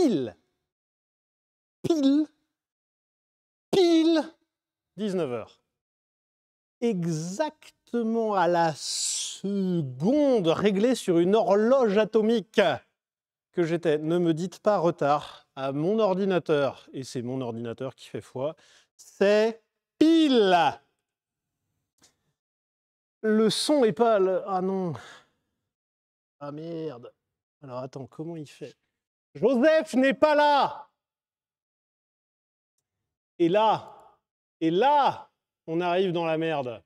pile 19h. Exactement à la seconde réglée sur une horloge atomique que j'étais. Ne me dites pas retard à mon ordinateur, et c'est mon ordinateur qui fait foi, c'est pile. Le son est pas... Ah non. Ah merde. Alors attends, comment il fait? Joseph n'est pas là. Et là, on arrive dans la merde.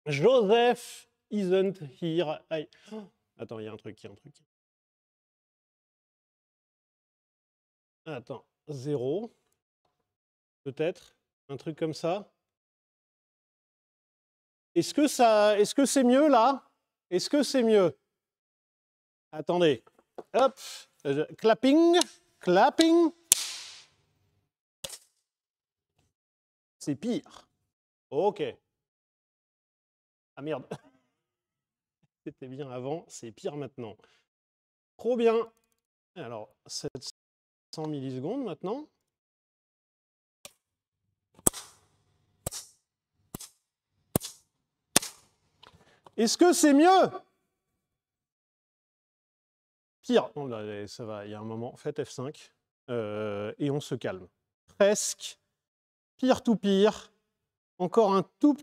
Joseph isn't here. Aïe. Oh, attends, il y a un truc. Attends, 0. Peut-être. Un truc comme ça. Est-ce que c'est mieux là? Est-ce que c'est mieux? Attendez. Hop. Clapping. C'est pire. Ok. Ah merde. C'était bien avant, c'est pire maintenant. Trop bien. Alors, 700 millisecondes maintenant. Est-ce que c'est mieux? Pire. Non, là, ça va, il y a un moment. Faites F5 et on se calme. Presque. Pire tout pire. Encore un tout...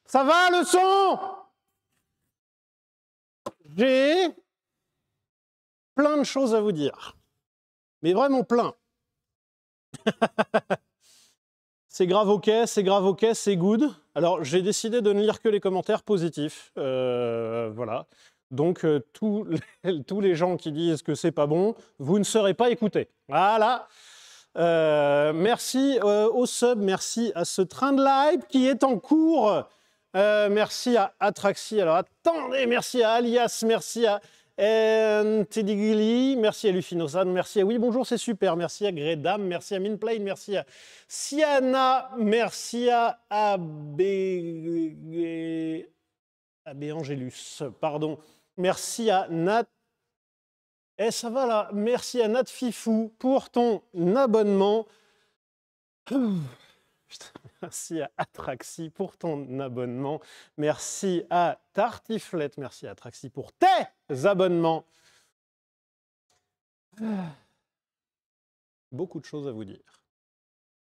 Ça va le son? J'ai plein de choses à vous dire. Mais vraiment plein. C'est grave ok, c'est good. Alors j'ai décidé de ne lire que les commentaires positifs. Voilà. Donc tous les gens qui disent que c'est pas bon, vous ne serez pas écoutés. Voilà. Merci au sub, merci à ce train de live qui est en cours. Merci à Atraxi. Alors attendez, merci à Alias, merci à Tedigli, merci à Lufinosan, merci à Oui Bonjour c'est super, merci à Gredam, merci à Minplane, merci à Siana, merci à Angelus, pardon, merci à Nat. Eh ça va là, merci à Nat Fifou pour ton abonnement. Merci à Atraxi pour ton abonnement. Merci à Tartiflette. Merci à Atraxi pour tes abonnements. Beaucoup de choses à vous dire.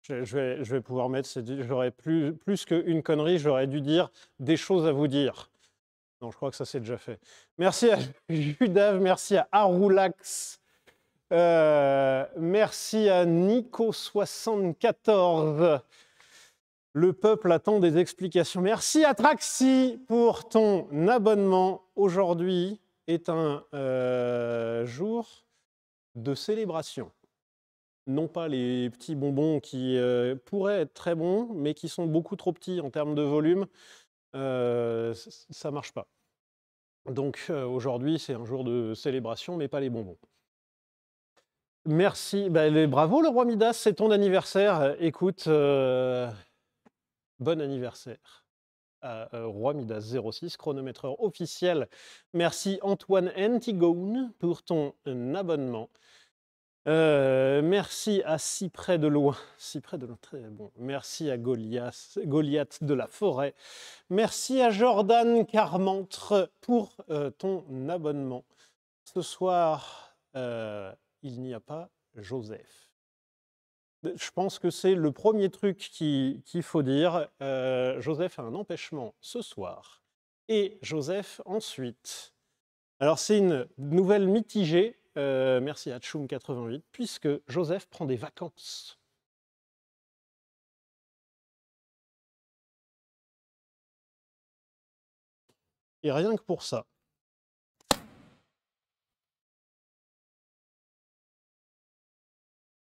Je vais pouvoir mettre... J'aurais plus qu'une connerie, j'aurais dû dire des choses à vous dire. Non, je crois que ça c'est déjà fait. Merci à Judav, merci à Arulax. Merci à Nico74. Le peuple attend des explications. Merci à Traxi pour ton abonnement. Aujourd'hui est un jour de célébration. Non pas les petits bonbons qui pourraient être très bons, mais qui sont beaucoup trop petits en termes de volume. Ça ne marche pas. Donc aujourd'hui, c'est un jour de célébration, mais pas les bonbons. Merci. Bravo le roi Midas, c'est ton anniversaire. Écoute... Bon anniversaire à Roi Midas 06, chronométreur officiel. Merci Antoine Antigone pour ton abonnement. Merci à Cyprès de loin. Très bon. Merci à Goliath de la forêt. Merci à Jordan Carmentre pour ton abonnement. Ce soir, il n'y a pas Joseph. Je pense que c'est le premier truc qu'il faut dire. Joseph a un empêchement ce soir. Et Joseph ensuite. Alors c'est une nouvelle mitigée. Merci à Tchoum88, puisque Joseph prend des vacances. Et rien que pour ça.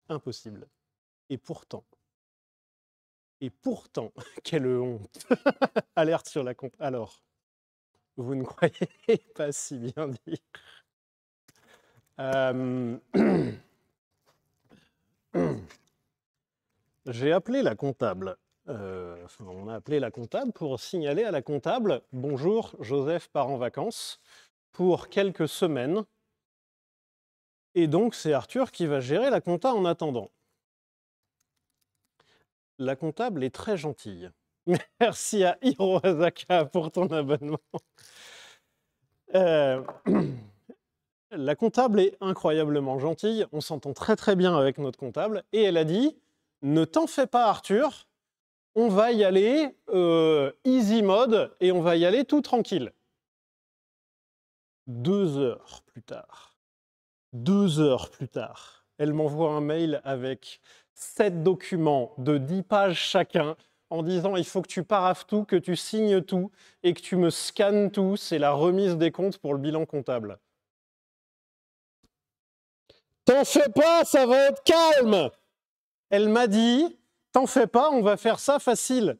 Impossible. Et pourtant, Et pourtant, quelle honte. Alerte sur la compte. Alors, vous ne croyez pas si bien dire. J'ai appelé la comptable. On a appelé la comptable pour signaler à la comptable « Bonjour, Joseph part en vacances pour quelques semaines. Et donc, c'est Arthur qui va gérer la compta en attendant. » La comptable est très gentille. Merci à Hiroazaka pour ton abonnement. La comptable est incroyablement gentille. On s'entend très très bien avec notre comptable. Et elle a dit « Ne t'en fais pas, Arthur. On va y aller easy mode et on va y aller tout tranquille. » 2 heures plus tard, 2 heures plus tard, elle m'envoie un mail avec 7 documents de 10 pages chacun en disant « Il faut que tu paraphes tout, que tu signes tout et que tu me scannes tout. C'est la remise des comptes pour le bilan comptable. » T'en fais pas, ça va être calme. Elle m'a dit « T'en fais pas, on va faire ça facile. »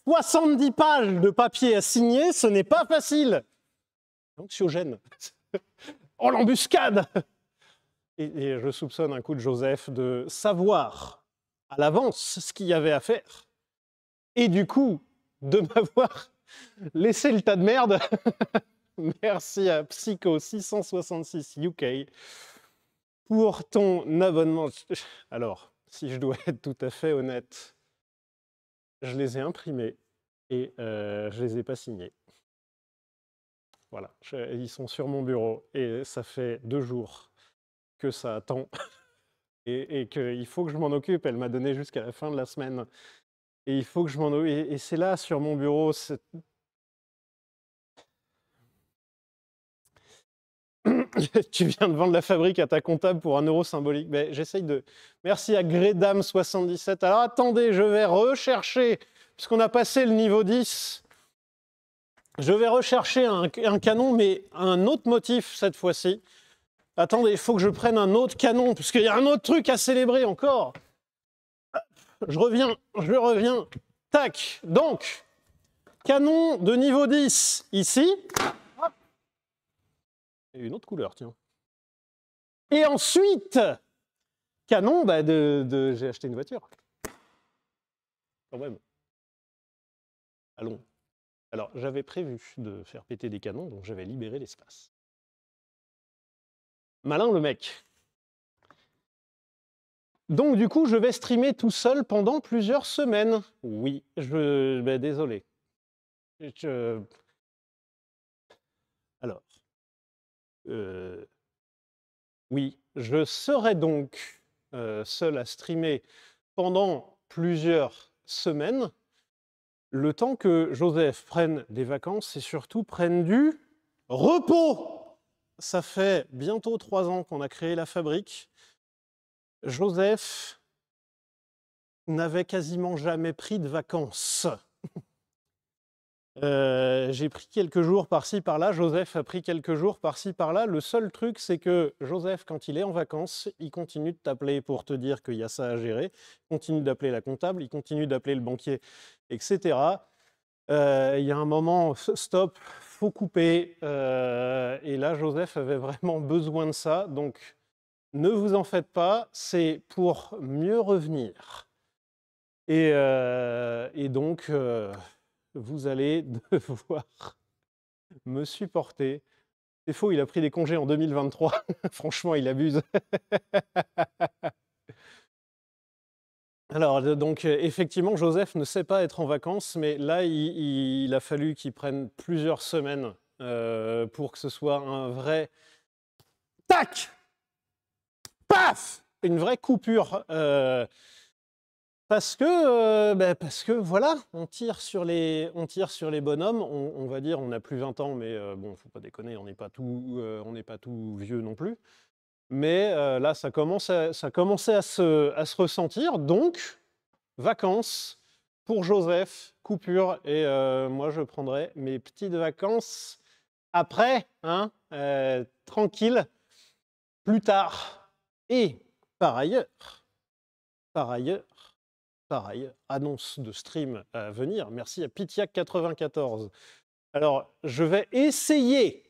70 pages de papier à signer, ce n'est pas facile. Anxiogène. Oh, l'embuscade. Et je soupçonne un coup de Joseph de savoir à l'avance ce qu'il y avait à faire. Et du coup, de m'avoir laissé le tas de merde. Merci à Psycho666 UK pour ton abonnement. Alors, si je dois être tout à fait honnête, je les ai imprimés et je les ai pas signés. Voilà, ils sont sur mon bureau et ça fait 2 jours que ça attend et qu'il faut que je m'en occupe. Elle m'a donné jusqu'à la fin de la semaine et il faut que je m'en occupe. Et c'est là, sur mon bureau. Tu viens de vendre la fabrique à ta comptable pour 1 euro symbolique. Mais j'essaye de... Merci à Gredam77. Alors attendez, je vais rechercher, puisqu'on a passé le niveau 10, je vais rechercher un canon, mais un autre motif cette fois-ci. Attendez, il faut que je prenne un autre canon, puisqu'il y a un autre truc à célébrer encore. Je reviens. Tac. Donc, canon de niveau 10, ici. Hop. Et une autre couleur, tiens. Et ensuite, canon, j'ai acheté une voiture. Quand même. Allons. Alors, j'avais prévu de faire péter des canons, donc j'avais libéré l'espace. Malin le mec. Donc du coup, je vais streamer tout seul pendant plusieurs semaines. Oui, désolé. Alors, oui, je serai donc seul à streamer pendant plusieurs semaines, le temps que Joseph prenne des vacances et surtout prenne du repos. Ça fait bientôt 3 ans qu'on a créé la fabrique. Joseph n'avait quasiment jamais pris de vacances. J'ai pris quelques jours par-ci, par-là. Joseph a pris quelques jours par-ci, par-là. Le seul truc, c'est que Joseph, quand il est en vacances, il continue de t'appeler pour te dire qu'il y a ça à gérer. Il continue d'appeler la comptable, il continue d'appeler le banquier, etc. Il y a un moment, stop, faut couper. Et là, Joseph avait vraiment besoin de ça. Donc, ne vous en faites pas, c'est pour mieux revenir. Et donc, vous allez devoir me supporter. C'est faux, il a pris des congés en 2023. Franchement, il abuse. Alors, donc, effectivement, Joseph ne sait pas être en vacances, mais là, il a fallu qu'il prenne plusieurs semaines pour que ce soit un vrai... Tac! Paf! Une vraie coupure. Parce que voilà, on tire sur les bonhommes. On va dire, on n'a plus 20 ans, mais bon, faut pas déconner, on n'est pas tout vieux non plus. Mais là, ça commençait à se ressentir. Donc, vacances pour Joseph, coupure. Et moi, je prendrai mes petites vacances après, hein, tranquille, plus tard. Et par ailleurs, pareil, annonce de stream à venir. Merci à Pitiac94. Alors, je vais essayer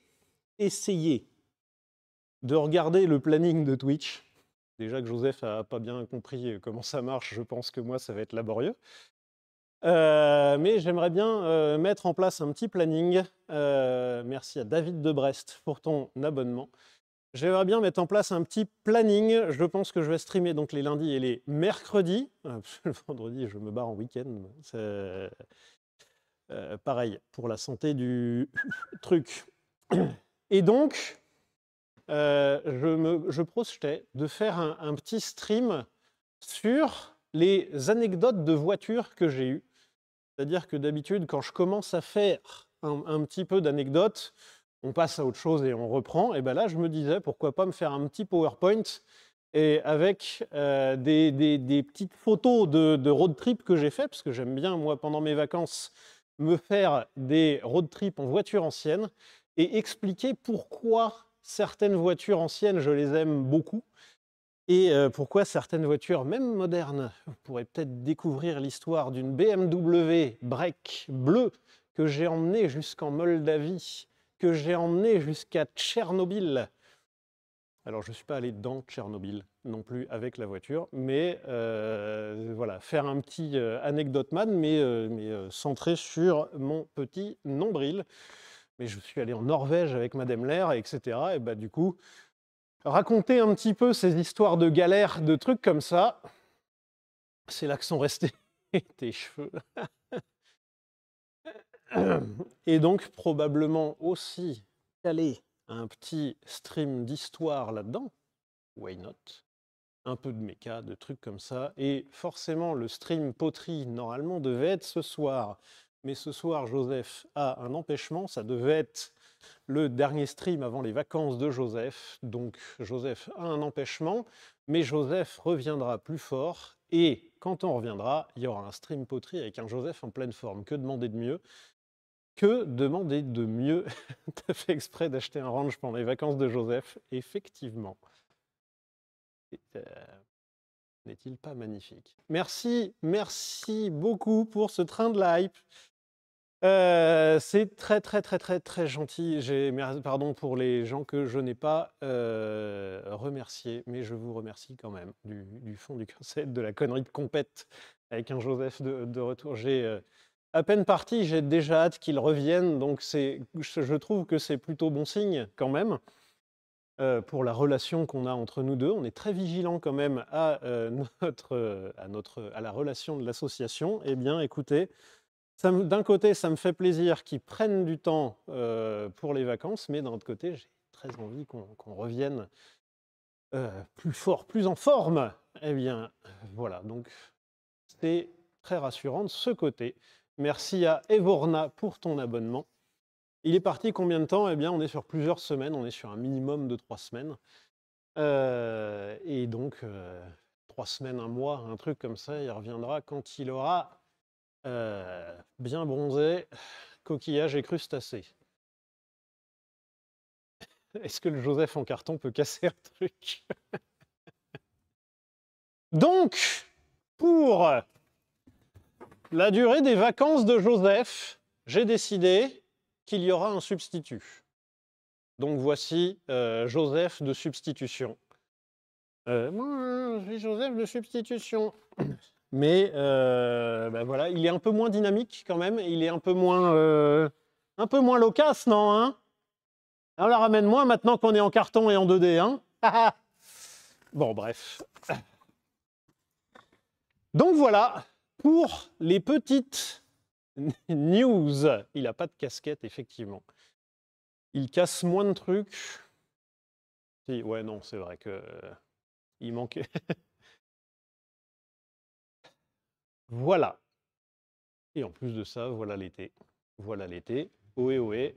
de regarder le planning de Twitch. Déjà que Joseph n'a pas bien compris comment ça marche, je pense que moi, ça va être laborieux. Mais j'aimerais bien mettre en place un petit planning. Merci à David de Brest pour ton abonnement. J'aimerais bien mettre en place un petit planning. Je pense que je vais streamer donc les lundis et les mercredis. Le vendredi, je me barre en week-end. Pareil, pour la santé du truc. Et donc, je projetais de faire un petit stream sur les anecdotes de voitures que j'ai eues. C'est-à-dire que d'habitude, quand je commence à faire un petit peu d'anecdotes, on passe à autre chose et on reprend. Et bien là, je me disais, pourquoi pas me faire un petit PowerPoint et avec des petites photos de road trip que j'ai fait, parce que j'aime bien, moi, pendant mes vacances, me faire des road trips en voiture ancienne et expliquer pourquoi certaines voitures anciennes, je les aime beaucoup. Et pourquoi certaines voitures, même modernes, vous pourrez peut-être découvrir l'histoire d'une BMW Break bleue que j'ai emmenée jusqu'en Moldavie, que j'ai emmenée jusqu'à Tchernobyl. Alors, je ne suis pas allé dans Tchernobyl non plus avec la voiture, mais voilà, faire un petit anecdote-man, mais centré sur mon petit nombril. Mais je suis allé en Norvège avec Madame Lair, etc. Et bah, du coup, raconter un petit peu ces histoires de galères, de trucs comme ça. C'est là que sont restés tes cheveux. Et donc, probablement aussi caler un petit stream d'histoire là-dedans. Why not? Un peu de méca, de trucs comme ça. Et forcément, le stream poterie, normalement, devait être ce soir. Mais ce soir, Joseph a un empêchement. Ça devait être le dernier stream avant les vacances de Joseph. Donc Joseph a un empêchement, mais Joseph reviendra plus fort. Et quand on reviendra, il y aura un stream poterie avec un Joseph en pleine forme. Que demander de mieux? Que demander de mieux? T'as fait exprès d'acheter un range pendant les vacances de Joseph? Effectivement. N'est-il pas magnifique? Merci, merci beaucoup pour ce train de la hype. C'est très, très, très, très, très gentil. Pardon pour les gens que je n'ai pas remerciés, mais je vous remercie quand même du fond du cœur. C'est de la connerie de compète avec un Joseph de retour. J'ai à peine parti, j'ai déjà hâte qu'il revienne, donc je trouve que c'est plutôt bon signe quand même pour la relation qu'on a entre nous deux. On est très vigilant quand même à la relation de l'association. Eh bien, écoutez. D'un côté, ça me fait plaisir qu'ils prennent du temps pour les vacances, mais d'un autre côté, j'ai très envie qu'on revienne plus fort, plus en forme. Eh bien, voilà, donc c'est très rassurant de ce côté. Merci à Evorna pour ton abonnement. Il est parti combien de temps? Eh bien, on est sur plusieurs semaines, on est sur un minimum de 3 semaines. Et donc, 3 semaines, un mois, un truc comme ça, il reviendra quand il aura bien bronzé, coquillage et crustacés. Est-ce que le Joseph en carton peut casser un truc? Donc, pour la durée des vacances de Joseph, j'ai décidé qu'il y aura un substitut. Donc voici Joseph de substitution. Moi, je suis Joseph de substitution. Mais ben voilà, il est un peu moins dynamique quand même. Il est un peu moins loquace, non hein? Alors ramène-moi maintenant qu'on est en carton et en 2D, hein? Bon, bref. Donc voilà, pour les petites news. Il n'a pas de casquette, effectivement. Il casse moins de trucs. Si, ouais, non, c'est vrai que il manquait. Voilà. Et en plus de ça, voilà l'été. Voilà l'été. Ohé, ohé.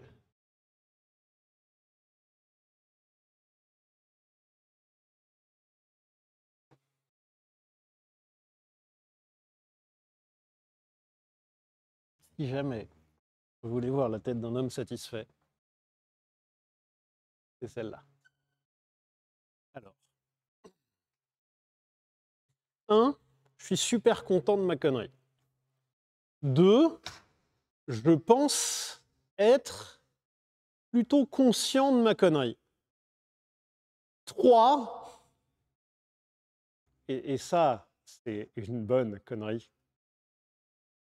Si jamais vous voulez voir la tête d'un homme satisfait, c'est celle-là. Alors. je suis super content de ma connerie. 2, je pense être plutôt conscient de ma connerie. 3, et ça, c'est une bonne connerie,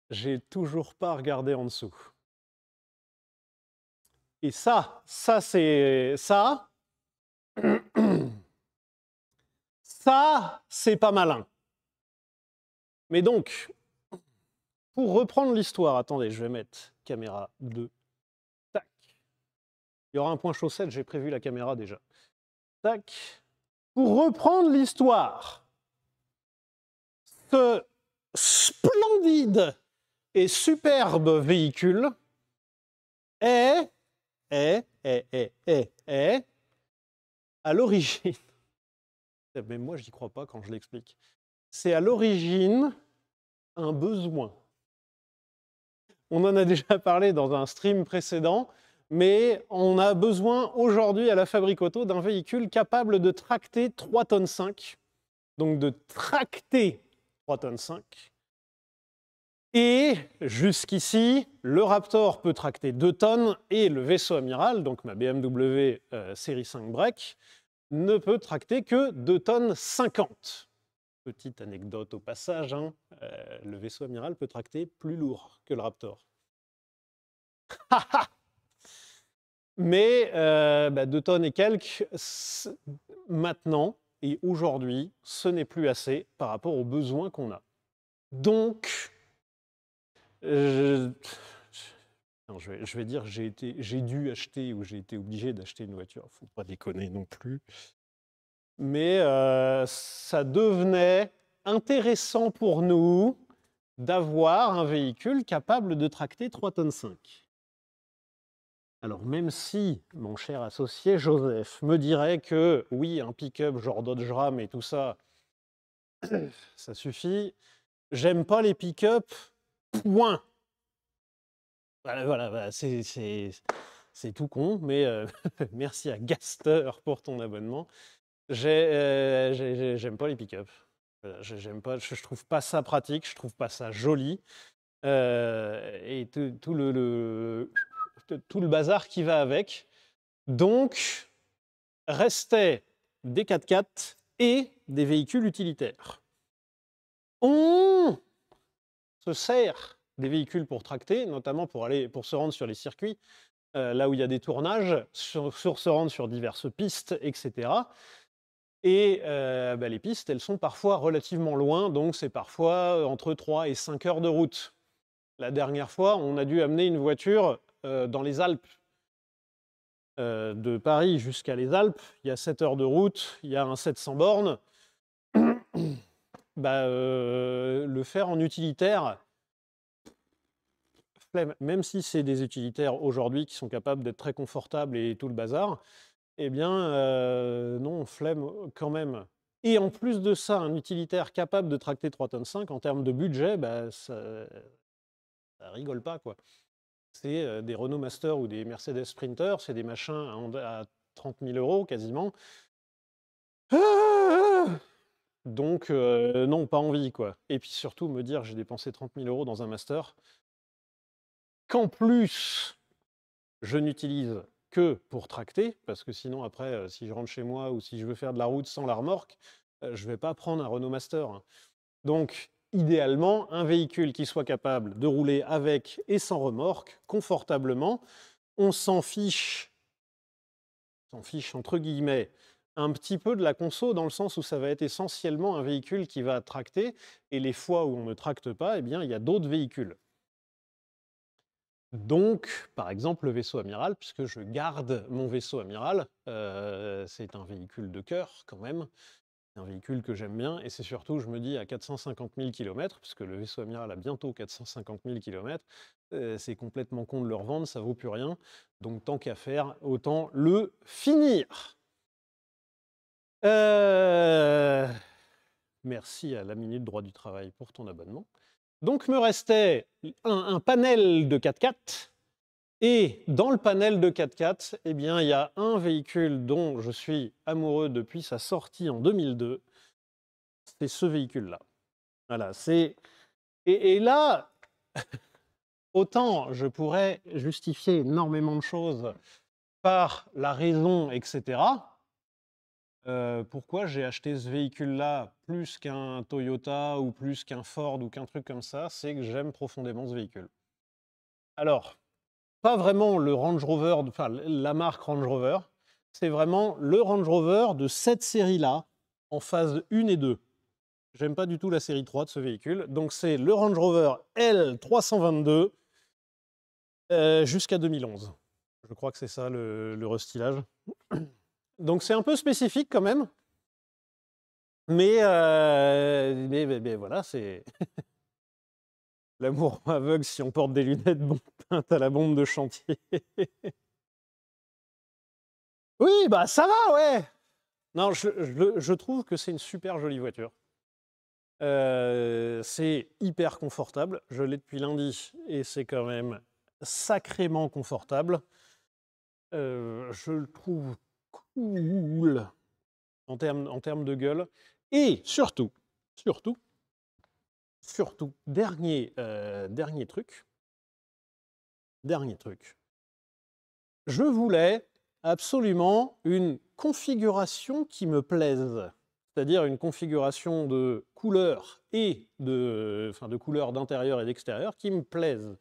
j'ai toujours pas regardé en dessous. Et ça c'est ça. Ça, c'est pas malin. Mais donc, pour reprendre l'histoire, attendez, je vais mettre caméra 2. Tac. Il y aura un point chaussette, j'ai prévu la caméra déjà. Tac. Pour reprendre l'histoire, ce splendide et superbe véhicule est à l'origine, même moi j'y crois pas quand je l'explique, c'est à l'origine un besoin. On en a déjà parlé dans un stream précédent, mais on a besoin aujourd'hui à la Fabrique Auto d'un véhicule capable de tracter 3,5 tonnes, donc de tracter 3,5 tonnes. Et jusqu'ici, le Raptor peut tracter 2 tonnes et le vaisseau amiral, donc ma BMW série 5 break, ne peut tracter que 2 tonnes 50. Petite anecdote au passage, hein, le vaisseau amiral peut tracter plus lourd que le Raptor. Mais 2 tonnes et quelques, maintenant et aujourd'hui, ce n'est plus assez par rapport aux besoins qu'on a. Donc, je vais dire j'ai dû acheter ou j'ai été obligé d'acheter une voiture. Il ne faut pas déconner non plus. Mais ça devenait intéressant pour nous d'avoir un véhicule capable de tracter 3,5 tonnes. Alors même si mon cher associé Joseph me dirait que oui, un pick-up genre Dodge Ram et tout ça, ça suffit, j'aime pas les pick-up, point. Voilà, c'est tout con, mais merci à Gaster pour ton abonnement. J'aime pas les pick-up. J'aime pas, je trouve pas ça pratique, je trouve pas ça joli. Et tout le bazar qui va avec. Donc, restaient des 4x4 et des véhicules utilitaires. On se sert des véhicules pour tracter, notamment pour se rendre sur les circuits, là où il y a des tournages, se rendre sur diverses pistes, etc. Et les pistes, elles sont parfois relativement loin, donc c'est parfois entre 3 et 5 heures de route. La dernière fois, on a dû amener une voiture dans les Alpes. De Paris jusqu'à les Alpes, il y a 7 heures de route, il y a un 700 bornes. Le faire en utilitaire, même si c'est des utilitaires aujourd'hui qui sont capables d'être très confortables et tout le bazar, eh bien, non, flemme quand même. Et en plus de ça, un utilitaire capable de tracter 3,5 tonnes, en termes de budget, ça rigole pas, quoi. C'est des Renault Master ou des Mercedes Sprinter, c'est des machins à 30 000 € quasiment. Donc, non, pas envie, quoi. Et puis surtout, me dire j'ai dépensé 30 000 € dans un Master, qu'en plus, je n'utilise que pour tracter, parce que sinon, après, si je rentre chez moi ou si je veux faire de la route sans la remorque, je ne vais pas prendre un Renault Master, hein. Donc, idéalement, un véhicule qui soit capable de rouler avec et sans remorque, confortablement. On s'en fiche entre guillemets, un petit peu de la conso, dans le sens où ça va être essentiellement un véhicule qui va tracter, et les fois où on ne tracte pas, eh bien, il y a d'autres véhicules. Donc, par exemple, le vaisseau amiral, puisque je garde mon vaisseau amiral, c'est un véhicule de cœur quand même. C'est un véhicule que j'aime bien, et c'est surtout, je me dis, à 450 000 km, puisque le vaisseau amiral a bientôt 450 000 km, c'est complètement con de le revendre, ça vaut plus rien. Donc tant qu'à faire, autant le finir. Merci à la Minute Droit du Travail pour ton abonnement. Donc me restait un panel de 4x4. Et dans le panel de 4x4, eh bien, il y a un véhicule dont je suis amoureux depuis sa sortie en 2002. C'est ce véhicule-là. Voilà, et là, autant je pourrais justifier énormément de choses par la raison, etc. Pourquoi j'ai acheté ce véhicule-là plus qu'un Toyota ou plus qu'un Ford ou qu'un truc comme ça? C'est que j'aime profondément ce véhicule. Alors, pas vraiment le Range Rover, enfin la marque Range Rover, c'est vraiment le Range Rover de cette série-là, en phase 1 et 2. J'aime pas du tout la série 3 de ce véhicule, donc c'est le Range Rover L322 jusqu'à 2011. Je crois que c'est ça le restylage. Donc c'est un peu spécifique quand même, mais voilà, c'est l'amour aveugle si on porte des lunettes peinte à la bombe de chantier. Oui, bah ça va, ouais. Non, je trouve que c'est une super jolie voiture. C'est hyper confortable. Je l'ai depuis lundi et c'est quand même sacrément confortable. Je le trouve cool en termes de gueule. Et surtout, dernier truc, je voulais absolument une configuration qui me plaise. C'est-à-dire une configuration de couleurs et de couleurs d'intérieur et d'extérieur qui me plaisent.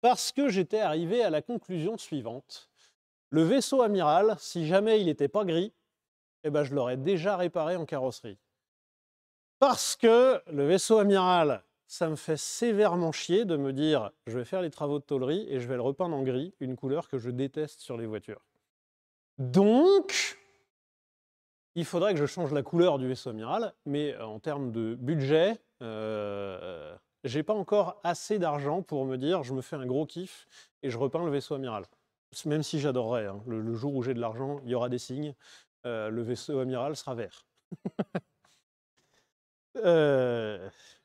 Parce que j'étais arrivé à la conclusion suivante. Le vaisseau amiral, si jamais il n'était pas gris, eh ben, je l'aurais déjà réparé en carrosserie. Parce que le vaisseau amiral, ça me fait sévèrement chier de me dire je vais faire les travaux de tôlerie et je vais le repeindre en gris, une couleur que je déteste sur les voitures. Donc, il faudrait que je change la couleur du vaisseau amiral, mais en termes de budget, j'ai pas encore assez d'argent pour me dire je me fais un gros kiff et je repeins le vaisseau amiral. Même si j'adorerais, hein. Le jour où j'ai de l'argent, il y aura des signes, le vaisseau amiral sera vert.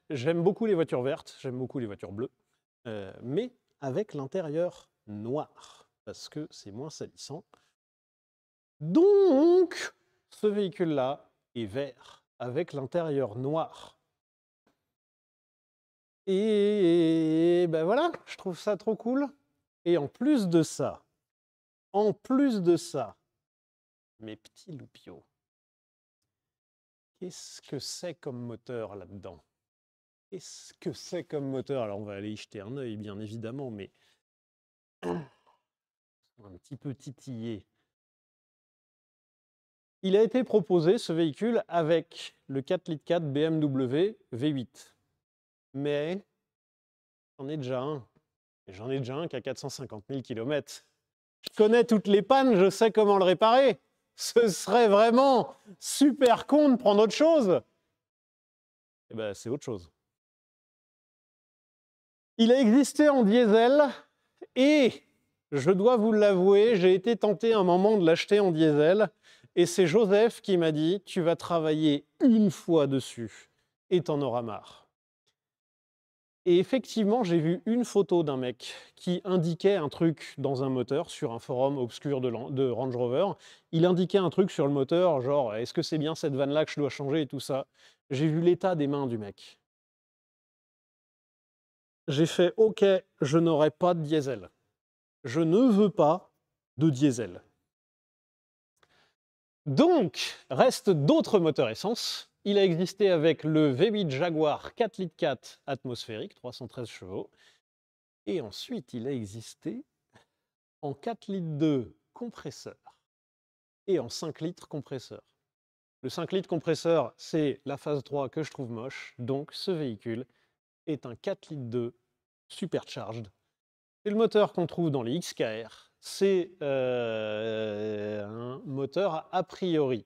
J'aime beaucoup les voitures vertes, j'aime beaucoup les voitures bleues, mais avec l'intérieur noir, parce que c'est moins salissant. Donc, ce véhicule-là est vert, avec l'intérieur noir. Et ben voilà, je trouve ça trop cool. Et en plus de ça, mes petits loupiaux, qu'est-ce que c'est comme moteur là-dedans? Qu'est-ce que c'est comme moteur? Alors on va aller y jeter un œil, bien évidemment, mais un petit peu titillé. Il a été proposé, ce véhicule, avec le 4,4 litres BMW V8. Mais j'en ai déjà un. Et j'en ai déjà un qui a 450 000 km. Je connais toutes les pannes, je sais comment le réparer. Ce serait vraiment super con de prendre autre chose. Eh ben, c'est autre chose. Il a existé en diesel et, je dois vous l'avouer, j'ai été tenté un moment de l'acheter en diesel et c'est Joseph qui m'a dit « Tu vas travailler une fois dessus et t'en auras marre ». Et effectivement, j'ai vu une photo d'un mec qui indiquait un truc dans un moteur sur un forum obscur de Range Rover. Il indiquait un truc sur le moteur, genre « Est-ce que c'est bien cette vanne-là que je dois changer ?» et tout ça. J'ai vu l'état des mains du mec. J'ai fait « Ok, je n'aurai pas de diesel. Je ne veux pas de diesel. » Donc, restent d'autres moteurs essence. Il a existé avec le V8 Jaguar 4,4 litres atmosphérique, 313 chevaux. Et ensuite, il a existé en 4,2 litres compresseur et en 5 litres compresseur. Le 5 litres compresseur, c'est la phase 3 que je trouve moche. Donc, ce véhicule est un 4,2 litres supercharged. C'est le moteur qu'on trouve dans les XKR. C'est un moteur a priori,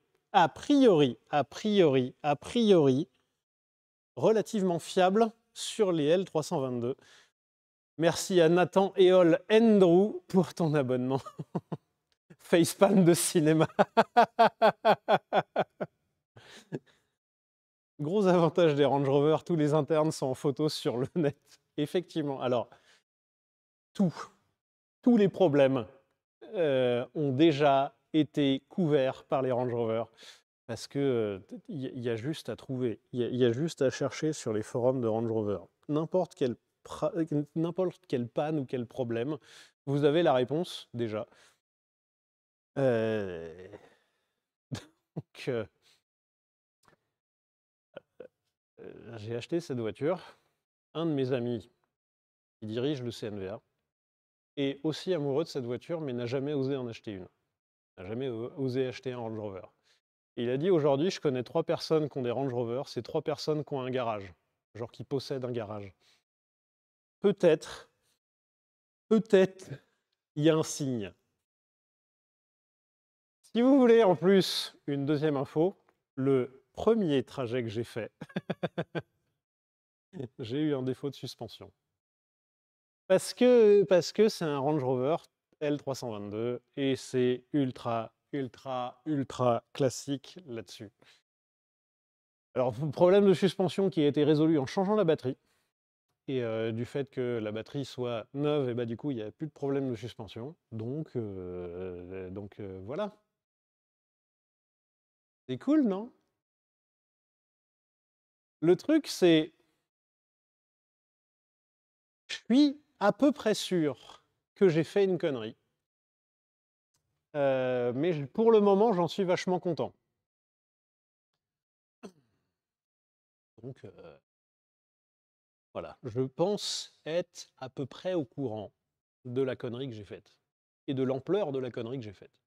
relativement fiable sur les L322. Merci à Nathan Eol Andrew pour ton abonnement. Facepalm de cinéma. Gros avantage des Range Rover, tous les internes sont en photo sur le net. Effectivement, alors, tous les problèmes ont déjà été couverts par les Range Rover. Parce que il y a juste à trouver, il y a juste à chercher sur les forums de Range Rover. N'importe quelle panne ou quel problème, vous avez la réponse déjà. Donc, j'ai acheté cette voiture. Un de mes amis qui dirige le CNVA est aussi amoureux de cette voiture, mais n'a jamais osé en acheter une. N'a jamais osé acheter un Range Rover. Et il a dit aujourd'hui, je connais 3 personnes qui ont des Range Rover, c'est 3 personnes qui ont un garage, genre qui possèdent un garage. Peut-être, il y a un signe. Si vous voulez en plus une deuxième info, le premier trajet que j'ai fait, j'ai eu un défaut de suspension. Parce que c'est un Range Rover L322 et c'est ultra classique là-dessus. Alors, problème de suspension qui a été résolu en changeant la batterie. Et du fait que la batterie soit neuve, et bah, du coup, il n'y a plus de problème de suspension. Donc voilà. C'est cool, non? Le truc, c'est... Je suis à peu près sûr que j'ai fait une connerie. Mais pour le moment, j'en suis vachement content. Donc, voilà. Je pense être à peu près au courant de la connerie que j'ai faite. Et de l'ampleur de la connerie que j'ai faite.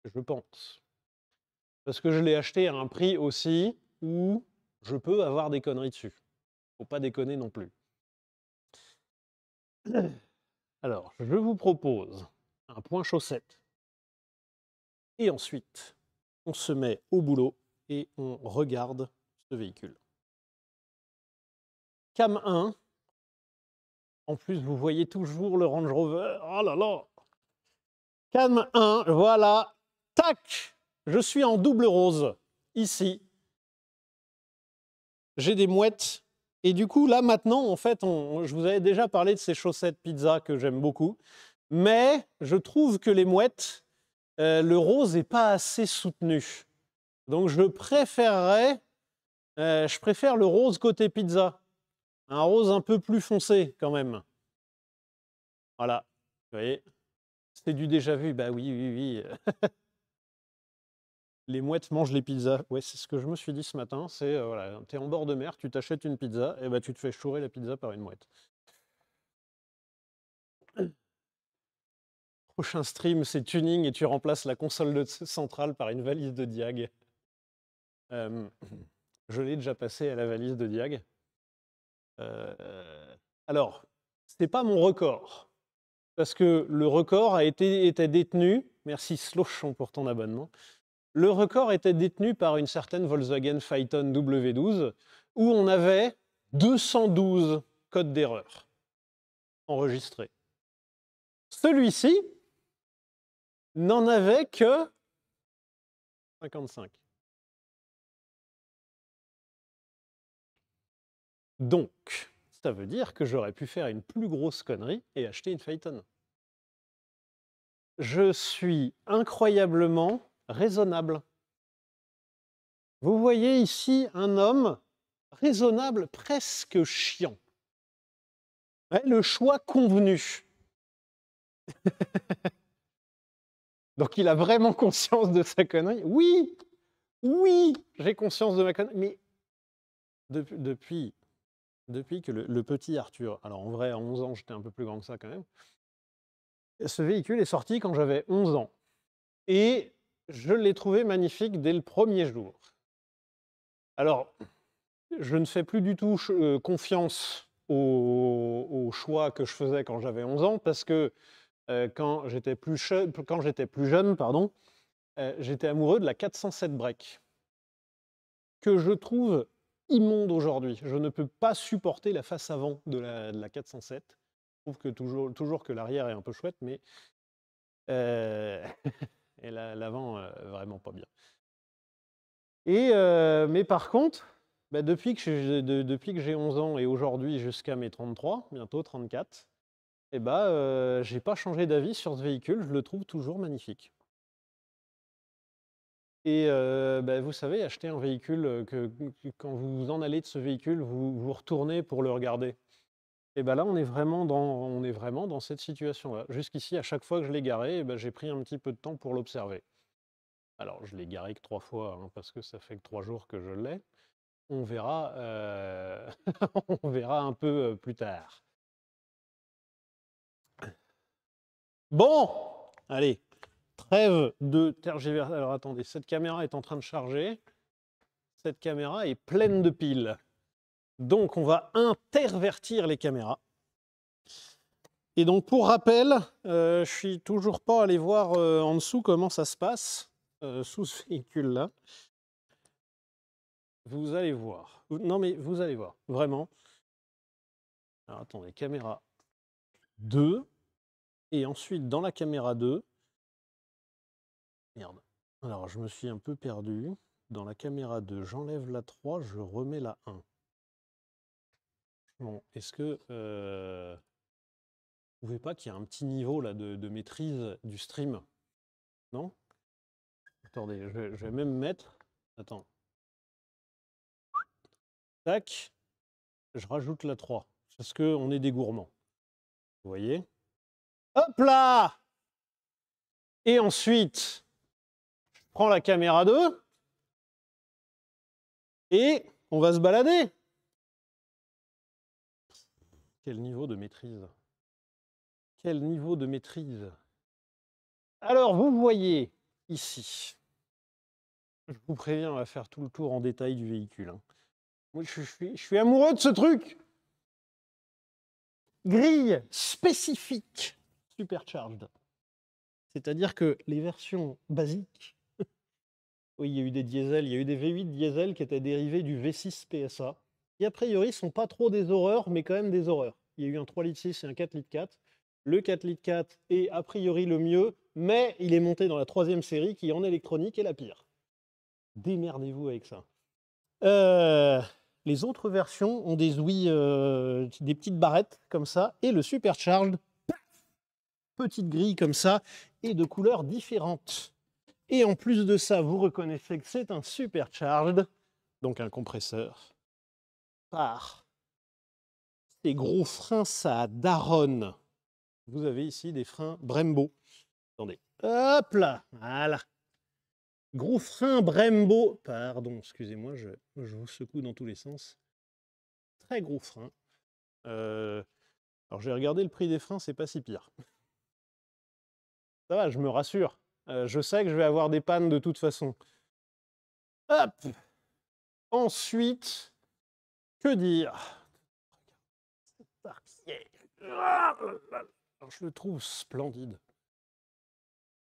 Je pense. Parce que je l'ai acheté à un prix aussi où je peux avoir des conneries dessus. Faut pas déconner non plus. Alors, je vous propose un point chaussette. Et ensuite, on se met au boulot et on regarde ce véhicule. Cam 1. En plus, vous voyez toujours le Range Rover. Oh là là! Cam 1, voilà. Tac! Je suis en double rose, ici. J'ai des mouettes. Et du coup, là, maintenant, en fait, je vous avais déjà parlé de ces chaussettes pizza que j'aime beaucoup. Mais je trouve que les mouettes, le rose n'est pas assez soutenu. Donc, je préfère le rose côté pizza. Un rose un peu plus foncé, quand même. Voilà. Vous voyez? C'est du déjà vu. Bah oui, oui, oui. Les mouettes mangent les pizzas. Ouais, c'est ce que je me suis dit ce matin. C'est, voilà, tu es en bord de mer, tu t'achètes une pizza, et bah, tu te fais chourer la pizza par une mouette. Prochain stream, c'est tuning et tu remplaces la console centrale par une valise de Diag. Je l'ai déjà passé à la valise de Diag. Alors, c'est pas mon record, parce que le record était détenu, merci Slochon pour ton abonnement, le record était détenu par une certaine Volkswagen Phaeton W12, où on avait 212 codes d'erreur enregistrés. Celui-ci n'en avait que 55. Donc, ça veut dire que j'aurais pu faire une plus grosse connerie et acheter une Phaeton. Je suis incroyablement raisonnable. Vous voyez ici un homme raisonnable, presque chiant. Ouais, le choix convenu. Donc il a vraiment conscience de sa connerie. Oui, oui, j'ai conscience de ma connerie. Mais depuis que le petit Arthur, alors en vrai à 11 ans j'étais un peu plus grand que ça quand même, ce véhicule est sorti quand j'avais 11 ans. Et je l'ai trouvé magnifique dès le premier jour. Alors, je ne fais plus du tout confiance au choix que je faisais quand j'avais 11 ans, parce que quand j'étais plus jeune, pardon, j'étais amoureux de la 407 break, que je trouve immonde aujourd'hui. Je ne peux pas supporter la face avant de la 407. Je trouve que toujours que l'arrière est un peu chouette, mais et l'avant, vraiment pas bien. Mais par contre, bah, depuis que j'ai 11 ans et aujourd'hui jusqu'à mes 33, bientôt 34, eh bah, j'ai pas changé d'avis sur ce véhicule, je le trouve toujours magnifique. Et bah, vous savez, acheter un véhicule quand vous en allez de ce véhicule, vous retournez pour le regarder. Et ben là, on est vraiment dans cette situation-là. Jusqu'ici, à chaque fois que je l'ai garé, eh ben, j'ai pris un petit peu de temps pour l'observer. Alors, je l'ai garé que 3 fois, hein, parce que ça fait que 3 jours que je l'ai. On verra, on verra un peu plus tard. Bon, allez, trêve de tergiversation. Alors attendez, cette caméra est en train de charger. Cette caméra est pleine de piles. Donc, on va intervertir les caméras. Et donc, pour rappel, je suis toujours pas allé voir en dessous comment ça se passe sous ce véhicule-là. Vous allez voir. Non, mais vous allez voir, vraiment. Alors, attendez, caméra 2. Et ensuite, dans la caméra 2... Merde. Alors, je me suis un peu perdu. Dans la caméra 2, j'enlève la 3, je remets la 1. Bon, est-ce que... vous trouvez pas qu'il y a un petit niveau là de maîtrise du stream? Non? Attendez, je vais même mettre... Attends. Tac. Je rajoute la 3. Parce qu'on est des gourmands. Vous voyez? Hop là! Et ensuite, je prends la caméra 2. Et on va se balader. Quel niveau de maîtrise? Quel niveau de maîtrise? Alors, vous voyez ici, je vous préviens, on va faire tout le tour en détail du véhicule. Hein. Moi, je suis amoureux de ce truc. Grille spécifique supercharged. C'est-à-dire que les versions basiques, oui, il y a eu des diesels, il y a eu des V8 diesel qui étaient dérivés du V6 PSA, qui a priori sont pas trop des horreurs, mais quand même des horreurs. Il y a eu un 3,6 litres et un 4,4 litres. Le 4,4 litres est a priori le mieux, mais il est monté dans la 3e série qui en électronique est la pire. Démerdez-vous avec ça. Les autres versions ont des ouïes, des petites barrettes comme ça, et le supercharged, petite grille comme ça, et de couleurs différentes. Et en plus de ça, vous reconnaissez que c'est un supercharged, donc un compresseur, par ces gros freins, ça daronne. Vous avez ici des freins Brembo. Attendez, hop là, voilà. Gros frein Brembo, pardon, excusez-moi, je vous secoue dans tous les sens. Très gros frein. Alors j'ai regardé le prix des freins, c'est pas si pire. Ça va, je me rassure. Je sais que je vais avoir des pannes de toute façon. Hop. Ensuite, que dire? Je le trouve splendide.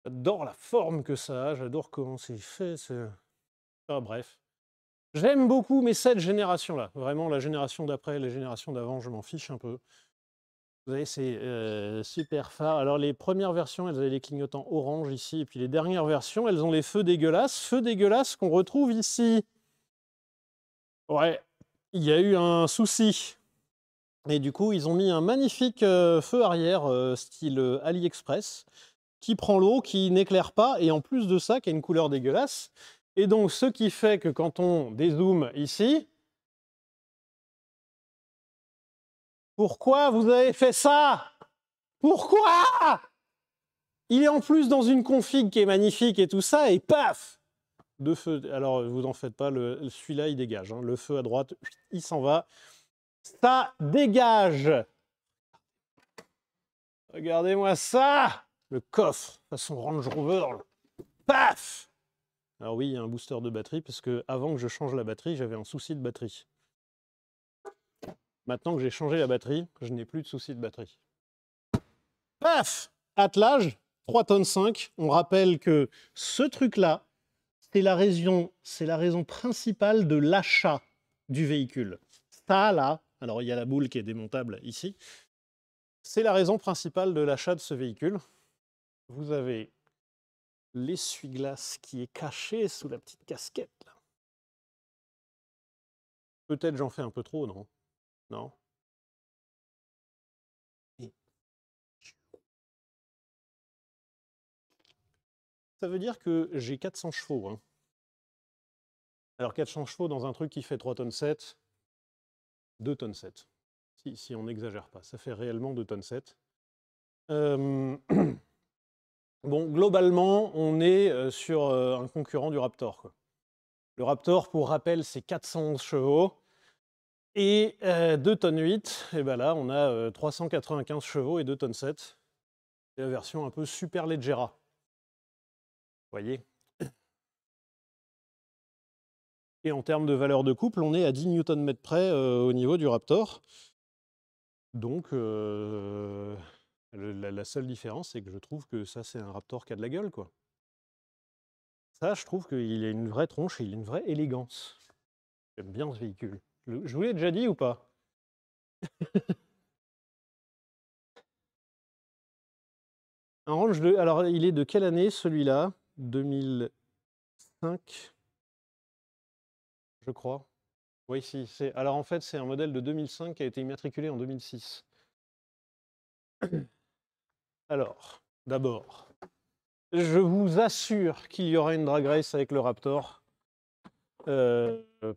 J'adore la forme que ça a, j'adore comment c'est fait. Ah, bref. J'aime beaucoup, mais cette génération-là, vraiment la génération d'après, les générations d'avant, je m'en fiche un peu. Vous voyez, c'est super phare. Alors les premières versions, elles avaient les clignotants orange ici, et puis les dernières versions, elles ont les feux dégueulasses qu'on retrouve ici. Ouais, il y a eu un souci. Et du coup, ils ont mis un magnifique feu arrière, style AliExpress, qui prend l'eau, qui n'éclaire pas, et en plus de ça, qui a une couleur dégueulasse. Et donc, ce qui fait que quand on dézoome ici, pourquoi vous avez fait ça? Pourquoi? Il est en plus dans une config qui est magnifique et tout ça, et paf! De feu. Alors, vous en faites pas, celui-là, il dégage. Hein. Le feu à droite, il s'en va. Ça dégage! Regardez-moi ça! Le coffre, façon Range Rover. Paf! Alors oui, il y a un booster de batterie, parce que avant que je change la batterie, j'avais un souci de batterie. Maintenant que j'ai changé la batterie, je n'ai plus de souci de batterie. Paf! Attelage, 3,5 tonnes. On rappelle que ce truc-là, c'est la raison principale de l'achat du véhicule. Ça, là, alors il y a la boule qui est démontable ici, c'est la raison principale de l'achat de ce véhicule. Vous avez l'essuie-glace qui est caché sous la petite casquette. Peut-être j'en fais un peu trop, non? Non? Ça veut dire que j'ai 400 chevaux. Hein. Alors 400 chevaux dans un truc qui fait 3 tonnes 7, 2 tonnes 7, si on n'exagère pas, ça fait réellement 2 tonnes 7. Bon, globalement, on est sur un concurrent du Raptor, quoi. Le Raptor, pour rappel, c'est 411 chevaux. Et 2 tonnes 8, et ben là, on a 395 chevaux et 2 tonnes 7. C'est la version un peu super Leggera. Vous voyez? Et en termes de valeur de couple, on est à 10 Nm près au niveau du Raptor. Donc, la seule différence, c'est que je trouve que ça, c'est un Raptor qui a de la gueule, quoi. Ça, je trouve qu'il a une vraie tronche et il a une vraie élégance. J'aime bien ce véhicule. Je vous l'ai déjà dit ou pas? Un Range de... Alors, il est de quelle année, celui-là? 2005, je crois. Oui, si. Alors, en fait, c'est un modèle de 2005 qui a été immatriculé en 2006. Alors, d'abord, je vous assure qu'il y aura une drag race avec le Raptor.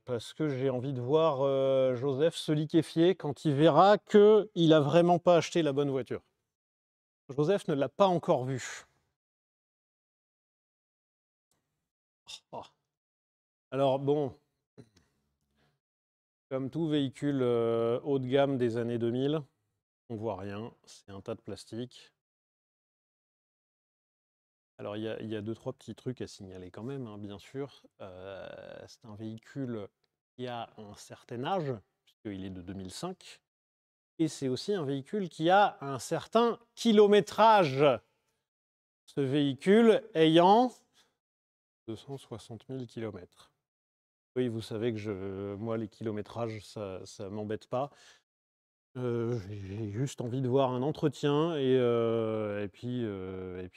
Parce que j'ai envie de voir Joseph se liquéfier quand il verra qu'il n'a vraiment pas acheté la bonne voiture. Joseph ne l'a pas encore vu. Oh. Alors bon, comme tout véhicule haut de gamme des années 2000, on voit rien, c'est un tas de plastique. Alors il y a 2-3 petits trucs à signaler quand même, hein, bien sûr. C'est un véhicule qui a un certain âge, puisqu'il est de 2005. Et c'est aussi un véhicule qui a un certain kilométrage. Ce véhicule ayant 260 000 km. Oui, vous savez que moi, les kilométrages, ça ne m'embête pas. J'ai juste envie de voir un entretien et puis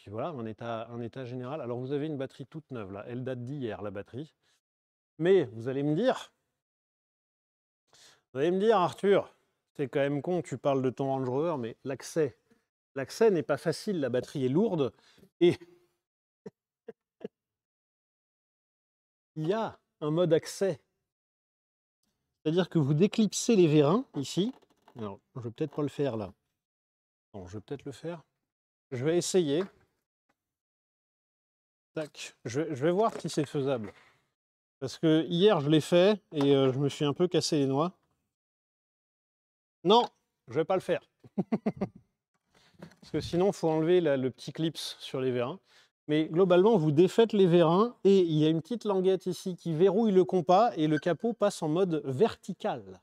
voilà, un état général. Alors, vous avez une batterie toute neuve, là. Elle date d'hier, la batterie. Mais vous allez me dire, Arthur, c'est quand même con, tu parles de ton Range Rover, mais l'accès n'est pas facile, la batterie est lourde. Et il y a un mode accès. C'est-à-dire que vous déclipsez les vérins, ici. Alors, je vais peut-être pas le faire, là. Non, je vais peut-être le faire. Je vais essayer. Tac. Je vais voir si c'est faisable. Parce que hier, je l'ai fait et je me suis un peu cassé les noix. Non, je vais pas le faire. Parce que sinon, il faut enlever le petit clips sur les vérins. Mais globalement, vous défaites les vérins et il y a une petite languette ici qui verrouille le compas et le capot passe en mode vertical.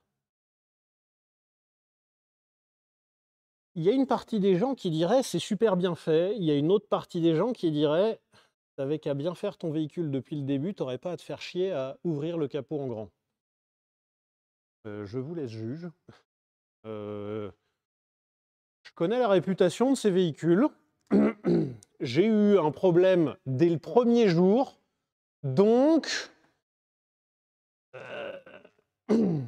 Il y a une partie des gens qui diraient c'est super bien fait. Il y a une autre partie des gens qui diraient t'avais qu'à bien faire ton véhicule depuis le début, t'aurais pas à te faire chier à ouvrir le capot en grand. Je vous laisse juge. Je connais la réputation de ces véhicules. J'ai eu un problème dès le premier jour. Donc... Alors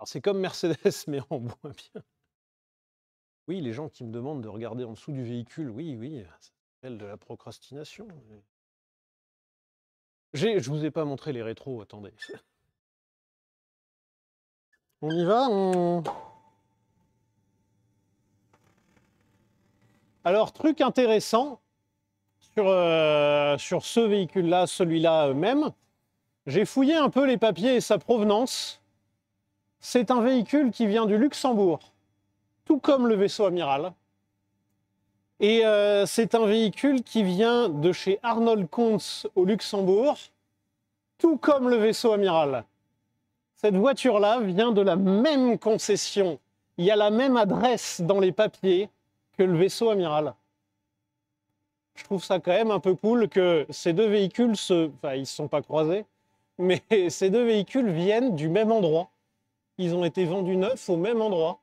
c'est comme Mercedes, mais en moins bien. Oui, les gens qui me demandent de regarder en dessous du véhicule, oui, ça s'appelle de la procrastination. Je vous ai pas montré les rétros, attendez. On y va, Alors, truc intéressant sur ce véhicule-là, celui-là même, j'ai fouillé un peu les papiers et sa provenance. C'est un véhicule qui vient du Luxembourg, tout comme le vaisseau amiral. Et c'est un véhicule qui vient de chez Arnold Kontz au Luxembourg, tout comme le vaisseau amiral. Cette voiture-là vient de la même concession. Il y a la même adresse dans les papiers que le vaisseau amiral. Je trouve ça quand même un peu cool que ces deux véhicules Enfin, ils ne se sont pas croisés, mais ces deux véhicules viennent du même endroit. Ils ont été vendus neufs au même endroit.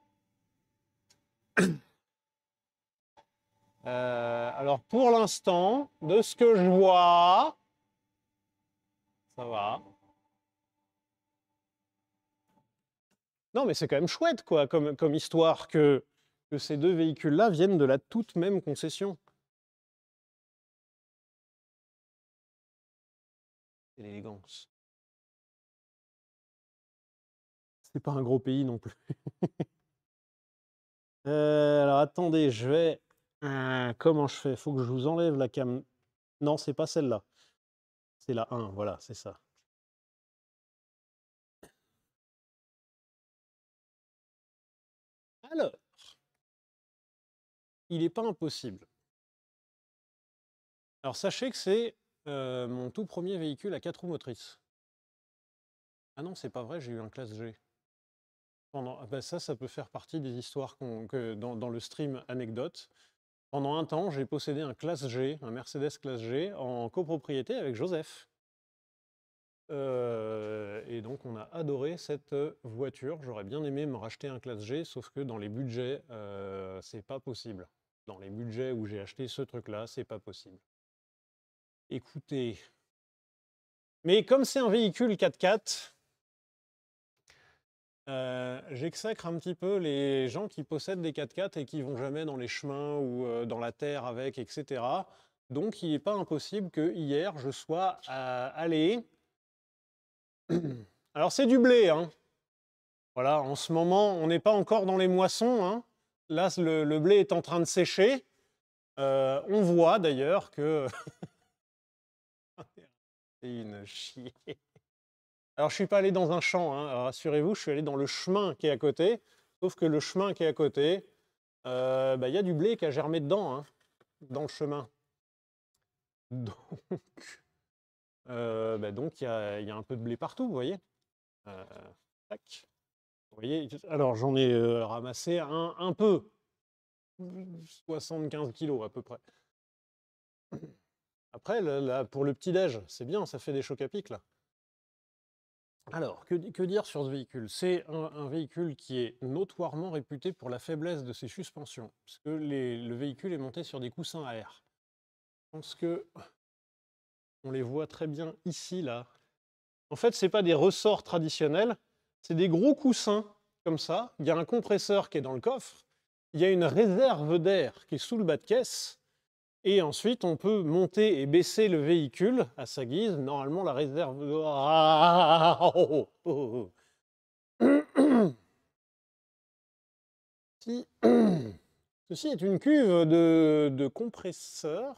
Alors pour l'instant, de ce que je vois, ça va. Non, mais c'est quand même chouette, quoi, comme histoire que ces deux véhicules-là viennent de la toute même concession. C'est l'élégance. C'est pas un gros pays non plus. Alors attendez, je vais... comment je fais? Faut que je vous enlève la cam. Non, c'est pas celle-là. C'est la 1, voilà, c'est ça. Alors, il n'est pas impossible. Alors sachez que c'est mon tout premier véhicule à 4 roues motrices. Ah non, c'est pas vrai, j'ai eu un classe G. Ah bah ça peut faire partie des histoires dans le stream anecdote. Pendant un temps, j'ai possédé un classe G, un Mercedes classe G, en copropriété avec Joseph. Et donc on a adoré cette voiture. J'aurais bien aimé me racheter un classe G, sauf que dans les budgets, c'est pas possible. Dans les budgets où j'ai acheté ce truc-là, c'est pas possible. Écoutez, mais comme c'est un véhicule 4x4, j'exècre un petit peu les gens qui possèdent des 4x4 et qui vont jamais dans les chemins ou dans la terre avec, etc. Donc il n'est pas impossible que hier je sois allé. Alors c'est du blé, hein. Voilà, en ce moment, on n'est pas encore dans les moissons, hein. Là, le blé est en train de sécher. On voit d'ailleurs que... C'est une chier. Alors, je ne suis pas allé dans un champ, hein, rassurez-vous, je suis allé dans le chemin qui est à côté. Sauf que le chemin qui est à côté, bah, y a du blé qui a germé dedans, hein, dans le chemin. Donc, il y a un peu de blé partout, vous voyez. Tac. Vous voyez, alors j'en ai ramassé un peu, 75 kilos à peu près. Après, là, pour le petit-déj, c'est bien, ça fait des chocs à pic, là. Alors, que dire sur ce véhicule? C'est un véhicule qui est notoirement réputé pour la faiblesse de ses suspensions, parce que le véhicule est monté sur des coussins à air. Je pense que on les voit très bien ici, là. En fait, ce n'est pas des ressorts traditionnels, c'est des gros coussins, comme ça. Il y a un compresseur qui est dans le coffre, il y a une réserve d'air qui est sous le bas de caisse, et ensuite, on peut monter et baisser le véhicule à sa guise. Normalement, la réserve... Ceci est une cuve de compresseur.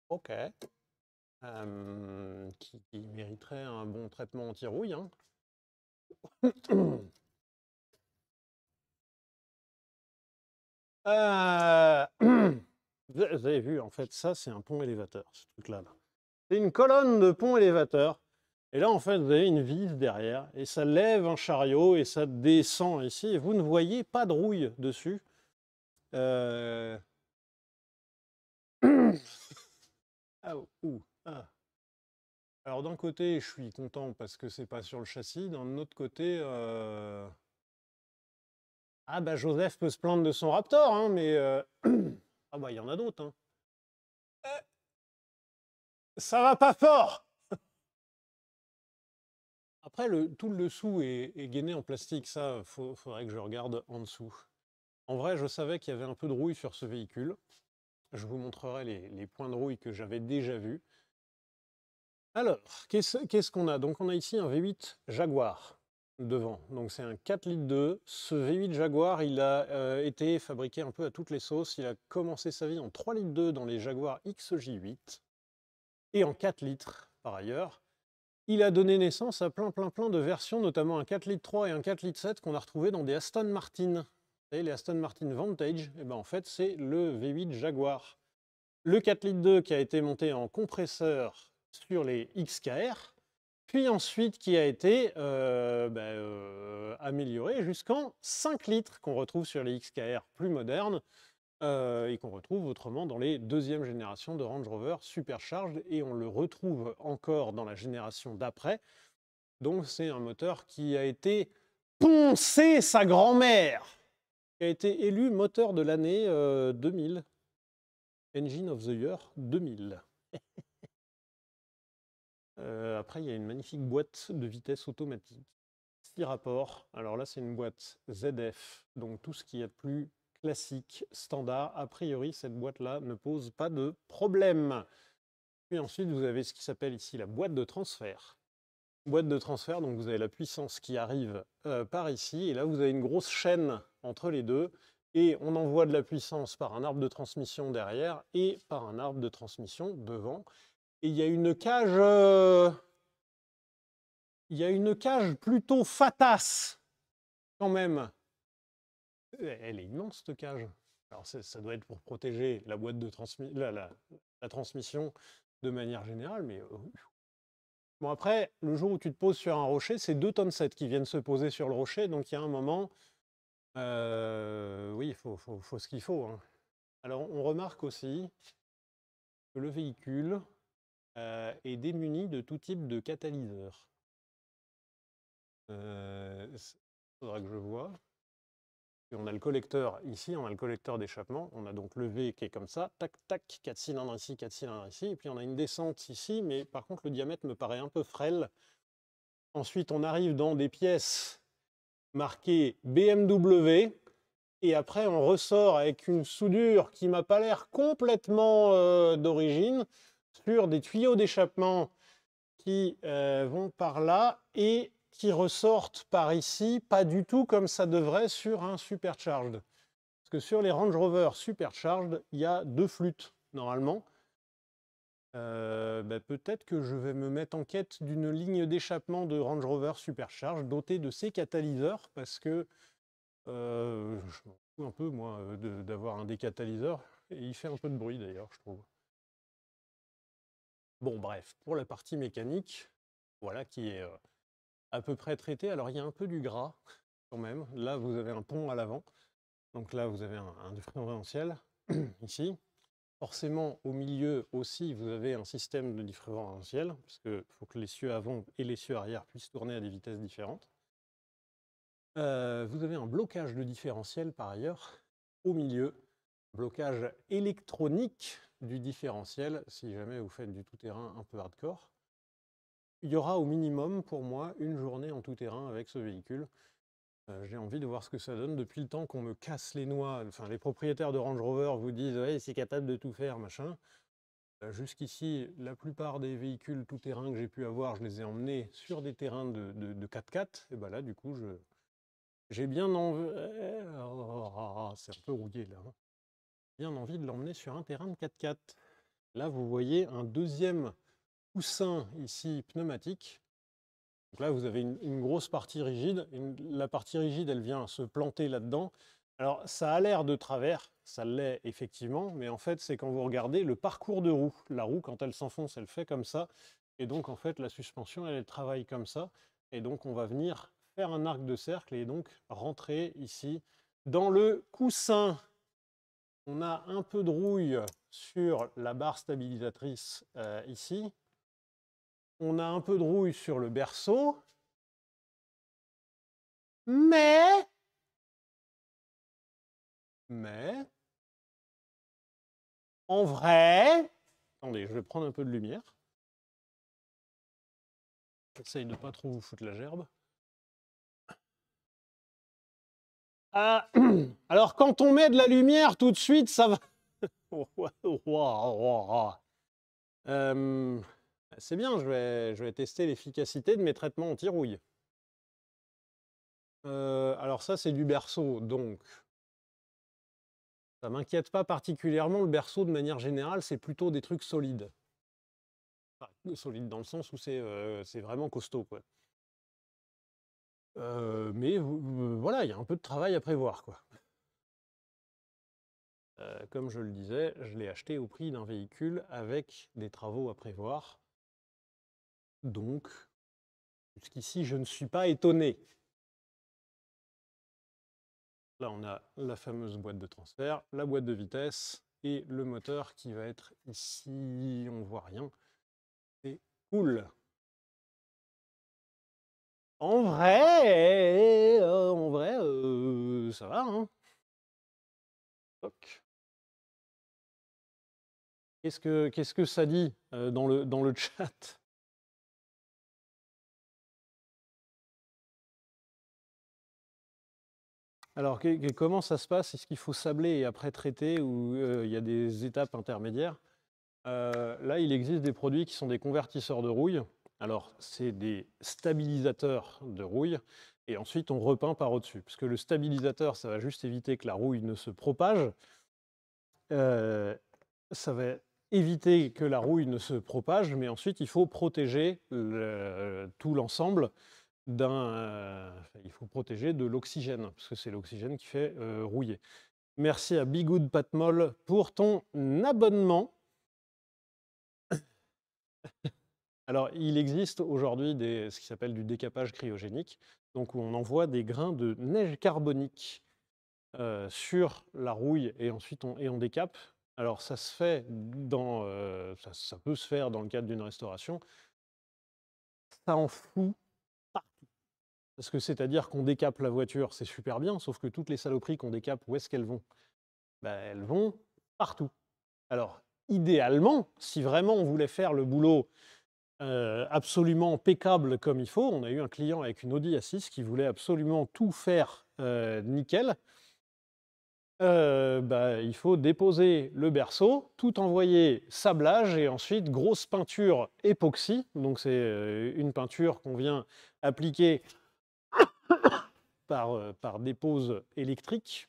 Ok. Qui mériterait un bon traitement anti-rouille, hein. Vous avez vu, en fait, ça, c'est un pont élévateur, ce truc-là. C'est une colonne de pont élévateur. Et là, en fait, vous avez une vis derrière, et ça lève un chariot, et ça descend ici, et vous ne voyez pas de rouille dessus. Ah, ah. Alors, d'un côté, je suis content parce que c'est pas sur le châssis. D'un autre côté, ah bah Joseph peut se plaindre de son Raptor, hein, mais ah bah il y en a d'autres, hein. Ça va pas fort. Après, tout le dessous est gainé en plastique. Ça, faudrait que je regarde en dessous. En vrai, je savais qu'il y avait un peu de rouille sur ce véhicule. Je vous montrerai les points de rouille que j'avais déjà vus. Alors, qu'est-ce qu'on a? Donc on a ici un V8 Jaguar devant. Donc c'est un 4 litres 2. Ce V8 Jaguar, il a été fabriqué un peu à toutes les sauces. Il a commencé sa vie en 3 litres 2 dans les Jaguar XJ8 et en 4 litres par ailleurs. Il a donné naissance à plein de versions, notamment un 4 litres 3 et un 4 litres 7 qu'on a retrouvé dans des Aston Martin. Vous savez, les Aston Martin Vantage, et ben en fait c'est le V8 Jaguar. Le 4 litres 2 qui a été monté en compresseur sur les XKR, puis ensuite qui a été amélioré jusqu'en 5 litres qu'on retrouve sur les XKR plus modernes et qu'on retrouve autrement dans les deuxièmes générations de Range Rover Supercharged, et on le retrouve encore dans la génération d'après. Donc c'est un moteur qui a été poncé sa grand-mère, qui a été élu moteur de l'année 2000. Engine of the Year 2000. Après, il y a une magnifique boîte de vitesse automatique. 6 rapports. Alors là, c'est une boîte ZF, donc tout ce qui est plus classique, standard. A priori, cette boîte-là ne pose pas de problème. Puis ensuite, vous avez ce qui s'appelle ici la boîte de transfert. Boîte de transfert, donc vous avez la puissance qui arrive par ici, et là vous avez une grosse chaîne entre les deux, et on envoie de la puissance par un arbre de transmission derrière et par un arbre de transmission devant. Et il y a une cage plutôt fatasse quand même. Elle est immense cette cage. Alors ça doit être pour protéger la boîte de la transmission de manière générale, mais bon, après, le jour où tu te poses sur un rocher, c'est 2,7 tonnes qui viennent se poser sur le rocher, donc il y a un moment, oui, il faut ce qu'il faut, hein. Alors, on remarque aussi que le véhicule est démuni de tout type de catalyseur. Il faudra que je vois. Et on a le collecteur ici, on a le collecteur d'échappement, on a donc le V qui est comme ça, tac, tac, 4 cylindres ici, 4 cylindres ici, et puis on a une descente ici, mais par contre le diamètre me paraît un peu frêle. Ensuite, on arrive dans des pièces marquées BMW, et après on ressort avec une soudure qui m'a pas l'air complètement d'origine, sur des tuyaux d'échappement qui vont par là, et qui ressortent par ici, pas du tout comme ça devrait sur un supercharged. Parce que sur les Range Rover supercharged, il y a 2 flûtes, normalement. Peut-être que je vais me mettre en quête d'une ligne d'échappement de Range Rover supercharged dotée de ces catalyseurs, parce que je m'en fous un peu, moi, d'avoir un décatalyseur, et il fait un peu de bruit d'ailleurs, je trouve. Bon, bref, pour la partie mécanique, voilà, qui est à peu près traité. Alors il y a un peu du gras quand même. Là vous avez un pont à l'avant, donc là vous avez un différentiel ici. Forcément au milieu aussi vous avez un système de différentiel, parce qu'il faut que l'essieu avant et l'essieu arrière puissent tourner à des vitesses différentes. Vous avez un blocage de différentiel par ailleurs au milieu, blocage électronique du différentiel si jamais vous faites du tout-terrain un peu hardcore. Il y aura au minimum, pour moi, une journée en tout-terrain avec ce véhicule. J'ai envie de voir ce que ça donne. Depuis le temps qu'on me casse les noix, enfin les propriétaires de Range Rover vous disent ouais, c'est capable de tout faire, machin. Jusqu'ici, la plupart des véhicules tout-terrain que j'ai pu avoir, je les ai emmenés sur des terrains de 4x4. Et ben là, du coup, j'ai bien envie... c'est un peu rouillé là. Bien envie de l'emmener sur un terrain de 4x4. Là, vous voyez un deuxième coussin ici pneumatique. Donc là, vous avez une grosse partie rigide. La partie rigide, elle vient se planter là-dedans. Alors, ça a l'air de travers, ça l'est effectivement, mais en fait, c'est quand vous regardez le parcours de roue. La roue, quand elle s'enfonce, elle fait comme ça. Et donc, en fait, la suspension, elle travaille comme ça. Et donc, on va venir faire un arc de cercle et donc rentrer ici dans le coussin. On a un peu de rouille sur la barre stabilisatrice ici. On a un peu de rouille sur le berceau. Mais, en vrai, attendez, je vais prendre un peu de lumière. J'essaye de ne pas trop vous foutre la gerbe. Ah, alors, quand on met de la lumière, tout de suite, ça va... c'est bien, je vais tester l'efficacité de mes traitements anti-rouille. Alors ça, c'est du berceau, donc... Ça ne m'inquiète pas particulièrement, le berceau, de manière générale, c'est plutôt des trucs solides. Enfin, solides dans le sens où c'est vraiment costaud, quoi. Mais voilà, il y a un peu de travail à prévoir, quoi. Comme je le disais, je l'ai acheté au prix d'un véhicule avec des travaux à prévoir. Donc, jusqu'ici, je ne suis pas étonné. Là, on a la fameuse boîte de transfert, la boîte de vitesse et le moteur qui va être ici. On ne voit rien. C'est cool. En vrai, ça va, hein. Qu'est-ce que ça dit dans le chat? Alors, comment ça se passe? Est-ce qu'il faut sabler et après traiter ou il y a des étapes intermédiaires? Là, il existe des produits qui sont des convertisseurs de rouille. Alors, c'est des stabilisateurs de rouille, et ensuite on repeint par au-dessus. Parce que le stabilisateur, ça va juste éviter que la rouille ne se propage. Ça va éviter que la rouille ne se propage, mais ensuite il faut protéger tout l'ensemble il faut protéger de l'oxygène, parce que c'est l'oxygène qui fait rouiller. Merci à Bigoud Patmol pour ton abonnement. Alors, il existe aujourd'hui ce qui s'appelle du décapage cryogénique, donc où on envoie des grains de neige carbonique sur la rouille et ensuite on décape. Alors, ça se fait ça peut se faire dans le cadre d'une restauration. Ça en fout partout. Parce que c'est-à-dire qu'on décape la voiture, c'est super bien, sauf que toutes les saloperies qu'on décape, où est-ce qu'elles vont? Elles vont partout. Alors, idéalement, si vraiment on voulait faire le boulot absolument impeccable comme il faut, on a eu un client avec une Audi A6 qui voulait absolument tout faire nickel. Il faut déposer le berceau, tout envoyer sablage et ensuite grosse peinture époxy. Donc c'est une peinture qu'on vient appliquer par dépose électrique.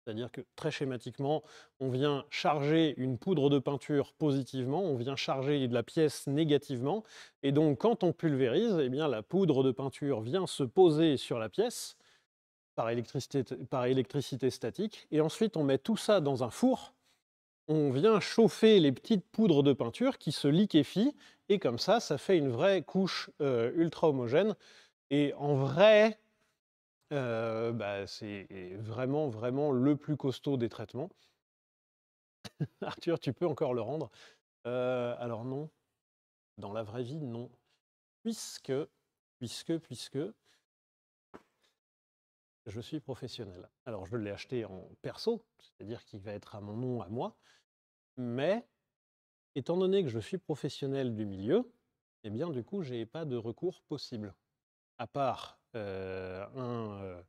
C'est-à-dire que très schématiquement, on vient charger une poudre de peinture positivement, on vient charger de la pièce négativement, et donc quand on pulvérise, eh bien, la poudre de peinture vient se poser sur la pièce par électricité statique, et ensuite on met tout ça dans un four, on vient chauffer les petites poudres de peinture qui se liquéfient, et comme ça fait une vraie couche ultra homogène, et en vrai, c'est vraiment, vraiment le plus costaud des traitements. Arthur, tu peux encore le rendre? Alors non, dans la vraie vie, non. Puisque je suis professionnel. Alors je l'ai acheté en perso, c'est-à-dire qu'il va être à mon nom, à moi, mais étant donné que je suis professionnel du milieu, eh bien du coup, j'ai pas de recours possible. À part un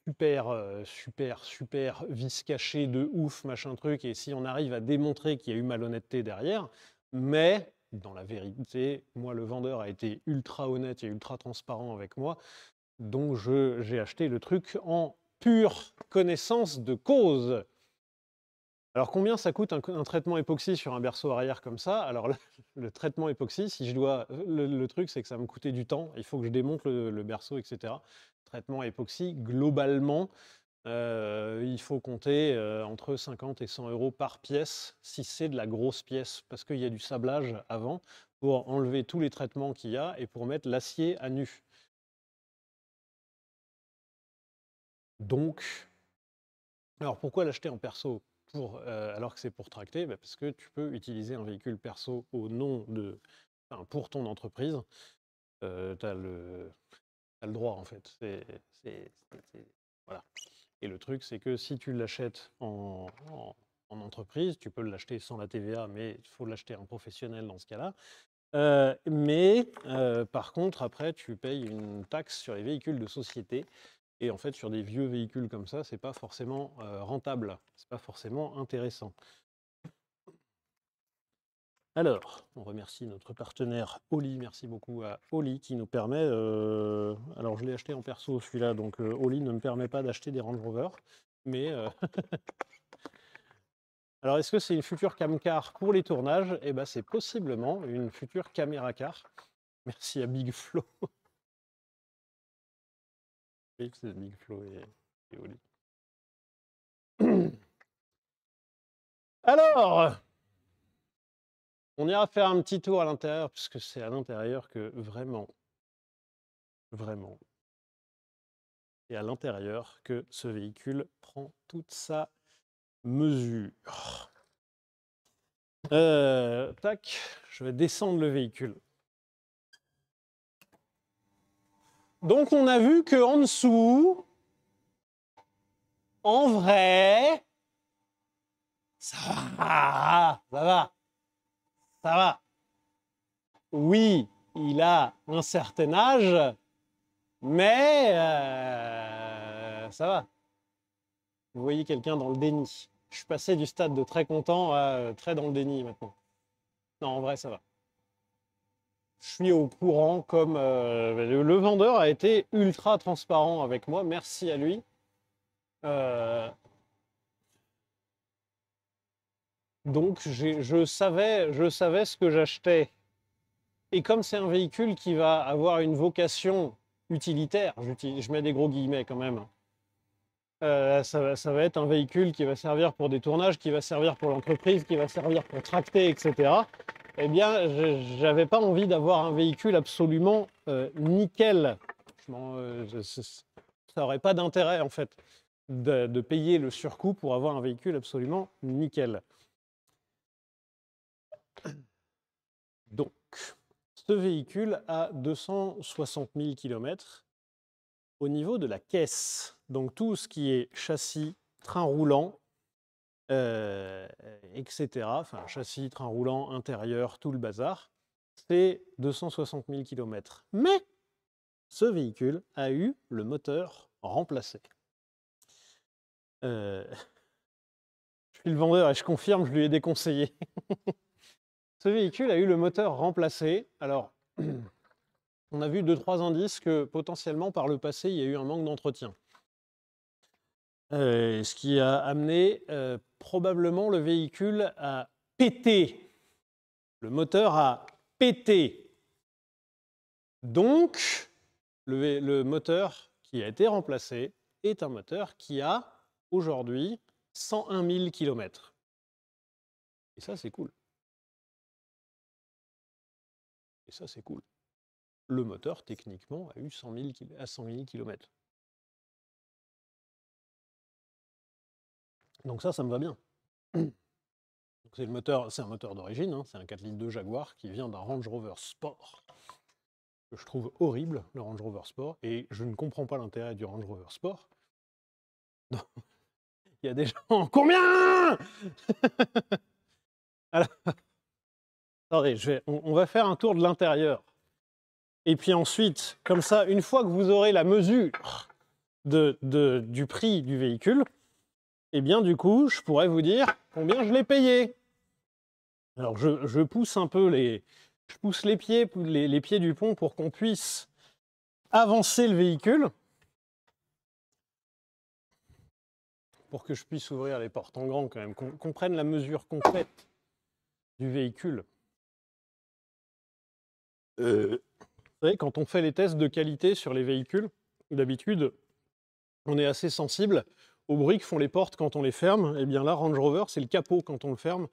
super vis caché de ouf, machin truc, et si on arrive à démontrer qu'il y a eu malhonnêteté derrière, mais dans la vérité, moi, le vendeur a été ultra honnête et ultra transparent avec moi, donc j'ai acheté le truc en pure connaissance de cause. Alors combien ça coûte un traitement époxy sur un berceau arrière comme ça? Alors là, le traitement époxy, si je dois, le truc c'est que ça va me coûter du temps, il faut que je démonte le berceau, etc. Traitement époxy, globalement, il faut compter entre 50 et 100 € par pièce, si c'est de la grosse pièce, parce qu'il y a du sablage avant, pour enlever tous les traitements qu'il y a et pour mettre l'acier à nu. Donc, alors pourquoi l'acheter en perso alors que c'est pour tracter? Parce que tu peux utiliser un véhicule perso au nom pour ton entreprise. Tu as le droit en fait. Voilà. Et le truc, c'est que si tu l'achètes en entreprise, tu peux l'acheter sans la TVA, mais il faut l'acheter en professionnel dans ce cas-là. Par contre, après, tu payes une taxe sur les véhicules de société. Et en fait, sur des vieux véhicules comme ça, c'est pas forcément rentable, c'est pas forcément intéressant. Alors, on remercie notre partenaire Oli, merci beaucoup à Oli qui nous permet, alors je l'ai acheté en perso celui-là, donc Oli ne me permet pas d'acheter des Range Rover, mais alors est-ce que c'est une future camcar pour les tournages? Eh ben c'est possiblement une future caméra car. Merci à Big Flo. Oui, c'est Big Flo et Oli. Alors, on ira faire un petit tour à l'intérieur, puisque c'est à l'intérieur que vraiment, c'est à l'intérieur que ce véhicule prend toute sa mesure. Tac, je vais descendre le véhicule. Donc on a vu que en dessous, en vrai, ça va. Oui, il a un certain âge, mais ça va. Vous voyez quelqu'un dans le déni. Je suis passé du stade de très content à très dans le déni maintenant. Non, en vrai, ça va. Je suis au courant comme le vendeur a été ultra transparent avec moi. Merci à lui. Donc je savais ce que j'achetais. Et comme c'est un véhicule qui va avoir une vocation utilitaire, je mets des gros guillemets quand même, ça va être un véhicule qui va servir pour des tournages, qui va servir pour l'entreprise, qui va servir pour tracter, etc. Eh bien, je n'avais pas envie d'avoir un véhicule absolument nickel. Ça n'aurait pas d'intérêt, en fait, de payer le surcoût pour avoir un véhicule absolument nickel. Donc, ce véhicule a 260 000 km au niveau de la caisse. Donc, tout ce qui est châssis, train roulant, etc. Enfin, châssis, train roulant, intérieur, tout le bazar, c'est 260 000 km. Mais ce véhicule a eu le moteur remplacé. Je suis le vendeur et je confirme, je lui ai déconseillé. Ce véhicule a eu le moteur remplacé. Alors, on a vu 2-3 indices que potentiellement par le passé, il y a eu un manque d'entretien. Ce qui a amené probablement le véhicule à péter. Le moteur a pété. Donc, le moteur qui a été remplacé est un moteur qui a aujourd'hui 101 000 km. Et ça, c'est cool. Et ça, c'est cool. Le moteur, techniquement, a eu 100 000 km. Donc ça me va bien. C'est un moteur d'origine, hein, c'est un 4 litres de Jaguar qui vient d'un Range Rover Sport, que je trouve horrible, le Range Rover Sport, et je ne comprends pas l'intérêt du Range Rover Sport. Il y a des gens... Combien? Alors... Attendez, on va faire un tour de l'intérieur. Et puis ensuite, comme ça, une fois que vous aurez la mesure du prix du véhicule, eh bien du coup, je pourrais vous dire combien je l'ai payé. Alors je pousse un peu je pousse les pieds du pont pour qu'on puisse avancer le véhicule, pour que je puisse ouvrir les portes en grand quand même, qu'on prenne la mesure complète du véhicule. Vous savez, quand on fait les tests de qualité sur les véhicules, d'habitude, on est assez sensible au bruit que font les portes quand on les ferme. Eh bien là, Range Rover, c'est le capot quand on le ferme.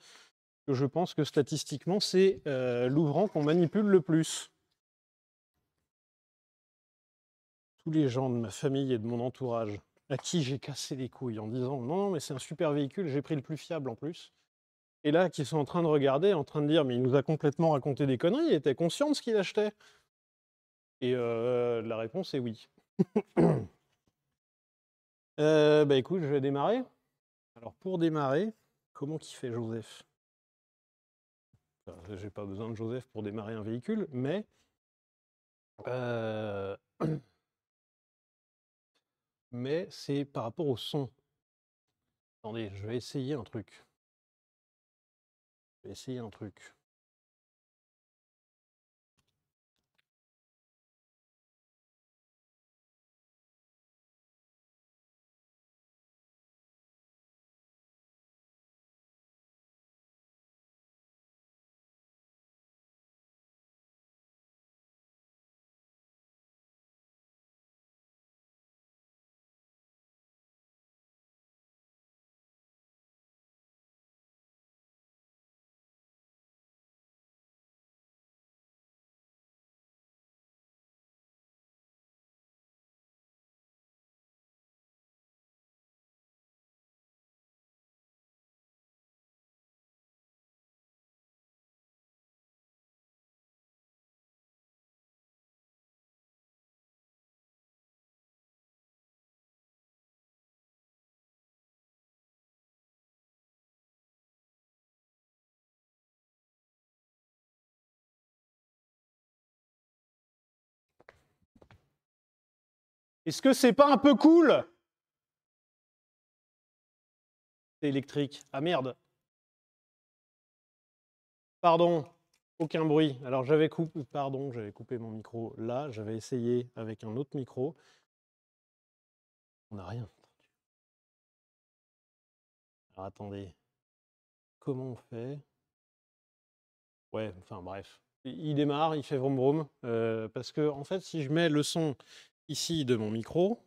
Que je pense que statistiquement, c'est l'ouvrant qu'on manipule le plus. Tous les gens de ma famille et de mon entourage à qui j'ai cassé les couilles en disant non, mais c'est un super véhicule, j'ai pris le plus fiable en plus. Et là, qui sont en train de regarder, en train de dire mais il nous a complètement raconté des conneries, il était conscient de ce qu'il achetait. Et la réponse est oui. Bah écoute, je vais démarrer. Alors pour démarrer, comment qu'il fait Joseph? Enfin, j'ai pas besoin de Joseph pour démarrer un véhicule, mais mais c'est par rapport au son. Attendez, je vais essayer un truc. Je vais essayer un truc. Est-ce que c'est pas un peu cool? C'est électrique. Ah merde. Pardon, aucun bruit. Alors j'avais coupé, pardon, j'avais coupé mon micro là, j'avais essayé avec un autre micro. On n'a rien entendu. Alors attendez, comment on fait? Ouais, enfin bref. Il démarre, il fait vroom vroom, parce que en fait, si je mets le son ici de mon micro,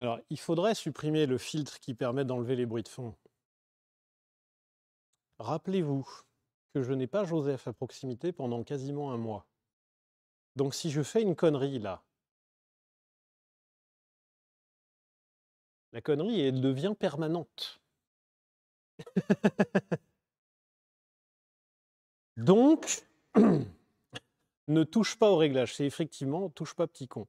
alors il faudrait supprimer le filtre qui permet d'enlever les bruits de fond. Rappelez-vous que je n'ai pas Joseph à proximité pendant quasiment un mois. Donc si je fais une connerie là, la connerie, elle devient permanente. Donc, ne touche pas au réglage. C'est effectivement, touche pas petit con.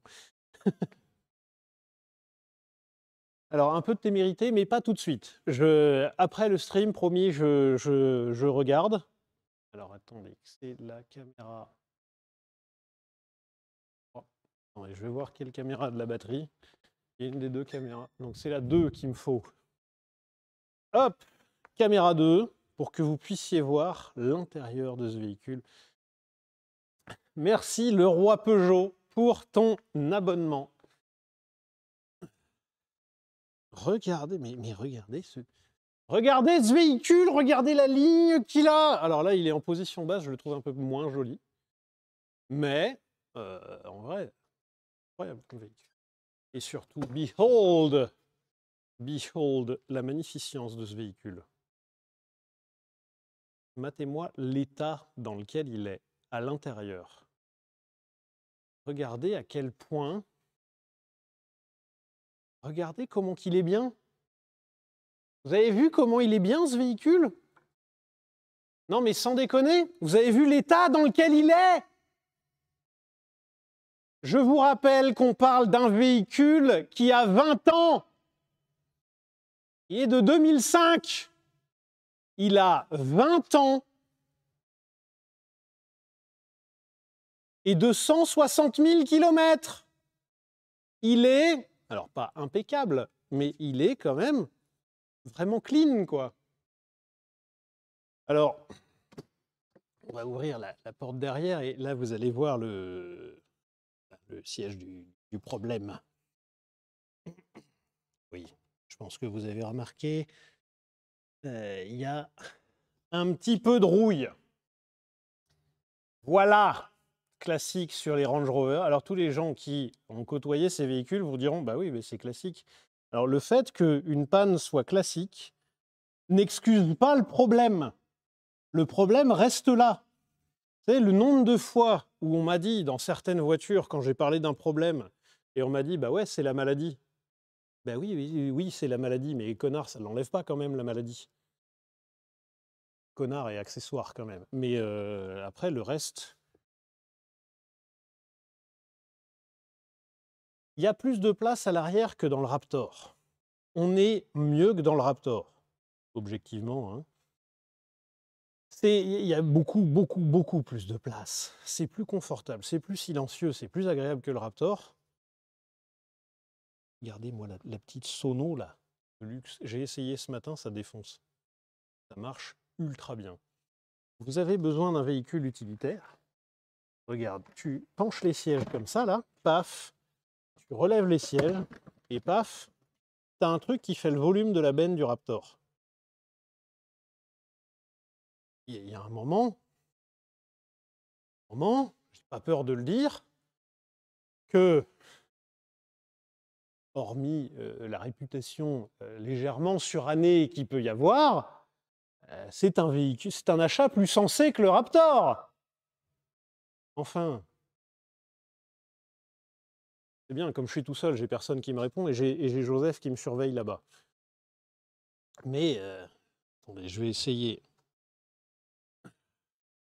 Alors, un peu de témérité, mais pas tout de suite. Après le stream, promis, je regarde. Alors, attendez, c'est la caméra. Oh, attendez, je vais voir quelle caméra a de la batterie. Il y a une des deux caméras. Donc, c'est la 2 qu'il me faut. Hop, caméra 2, pour que vous puissiez voir l'intérieur de ce véhicule. Merci, le roi Peugeot, pour ton abonnement. Regardez, mais regardez ce véhicule, regardez la ligne qu'il a. Alors là, il est en position basse, je le trouve un peu moins joli. Mais, en vrai, incroyable comme véhicule. Et surtout, behold la magnificence de ce véhicule. Matez-moi l'état dans lequel il est, à l'intérieur. Regardez à quel point... Regardez comment il est bien. Vous avez vu comment il est bien, ce véhicule? Non, mais sans déconner, vous avez vu l'état dans lequel il est? Je vous rappelle qu'on parle d'un véhicule qui a 20 ans. Il est de 2005. Il a 20 ans et 260 000 kilomètres. Il est, alors pas impeccable, mais il est quand même vraiment clean, quoi. Alors, on va ouvrir la porte derrière et là, vous allez voir le siège du problème. Oui, je pense que vous avez remarqué, il y a un petit peu de rouille. Voilà, classique sur les Range Rover. Alors tous les gens qui ont côtoyé ces véhicules vous diront, bah oui, mais c'est classique. Alors le fait qu'une panne soit classique n'excuse pas le problème. Le problème reste là. Vous savez, le nombre de fois où on m'a dit dans certaines voitures, quand j'ai parlé d'un problème, et on m'a dit, bah ouais, c'est la maladie. Ben oui, c'est la maladie, mais connard, ça ne l'enlève pas quand même, la maladie. Connard et accessoire quand même. Mais après, le reste... Il y a plus de place à l'arrière que dans le Raptor. On est mieux que dans le Raptor, objectivement. Hein. Il y a beaucoup plus de place. C'est plus confortable, c'est plus silencieux, c'est plus agréable que le Raptor. Regardez-moi la petite sono là, de luxe. J'ai essayé ce matin, ça défonce. Ça marche ultra bien. Vous avez besoin d'un véhicule utilitaire. Regarde, tu penches les sièges comme ça là, paf, tu relèves les sièges et paf, tu as un truc qui fait le volume de la benne du Raptor. Il y a un moment, j'ai pas peur de le dire, que, hormis la réputation légèrement surannée qu'il peut y avoir, c'est un véhicule, c'est un achat plus sensé que le Raptor. Enfin, c'est bien, comme je suis tout seul, j'ai personne qui me répond et j'ai Joseph qui me surveille là-bas. Mais, attendez, je vais essayer.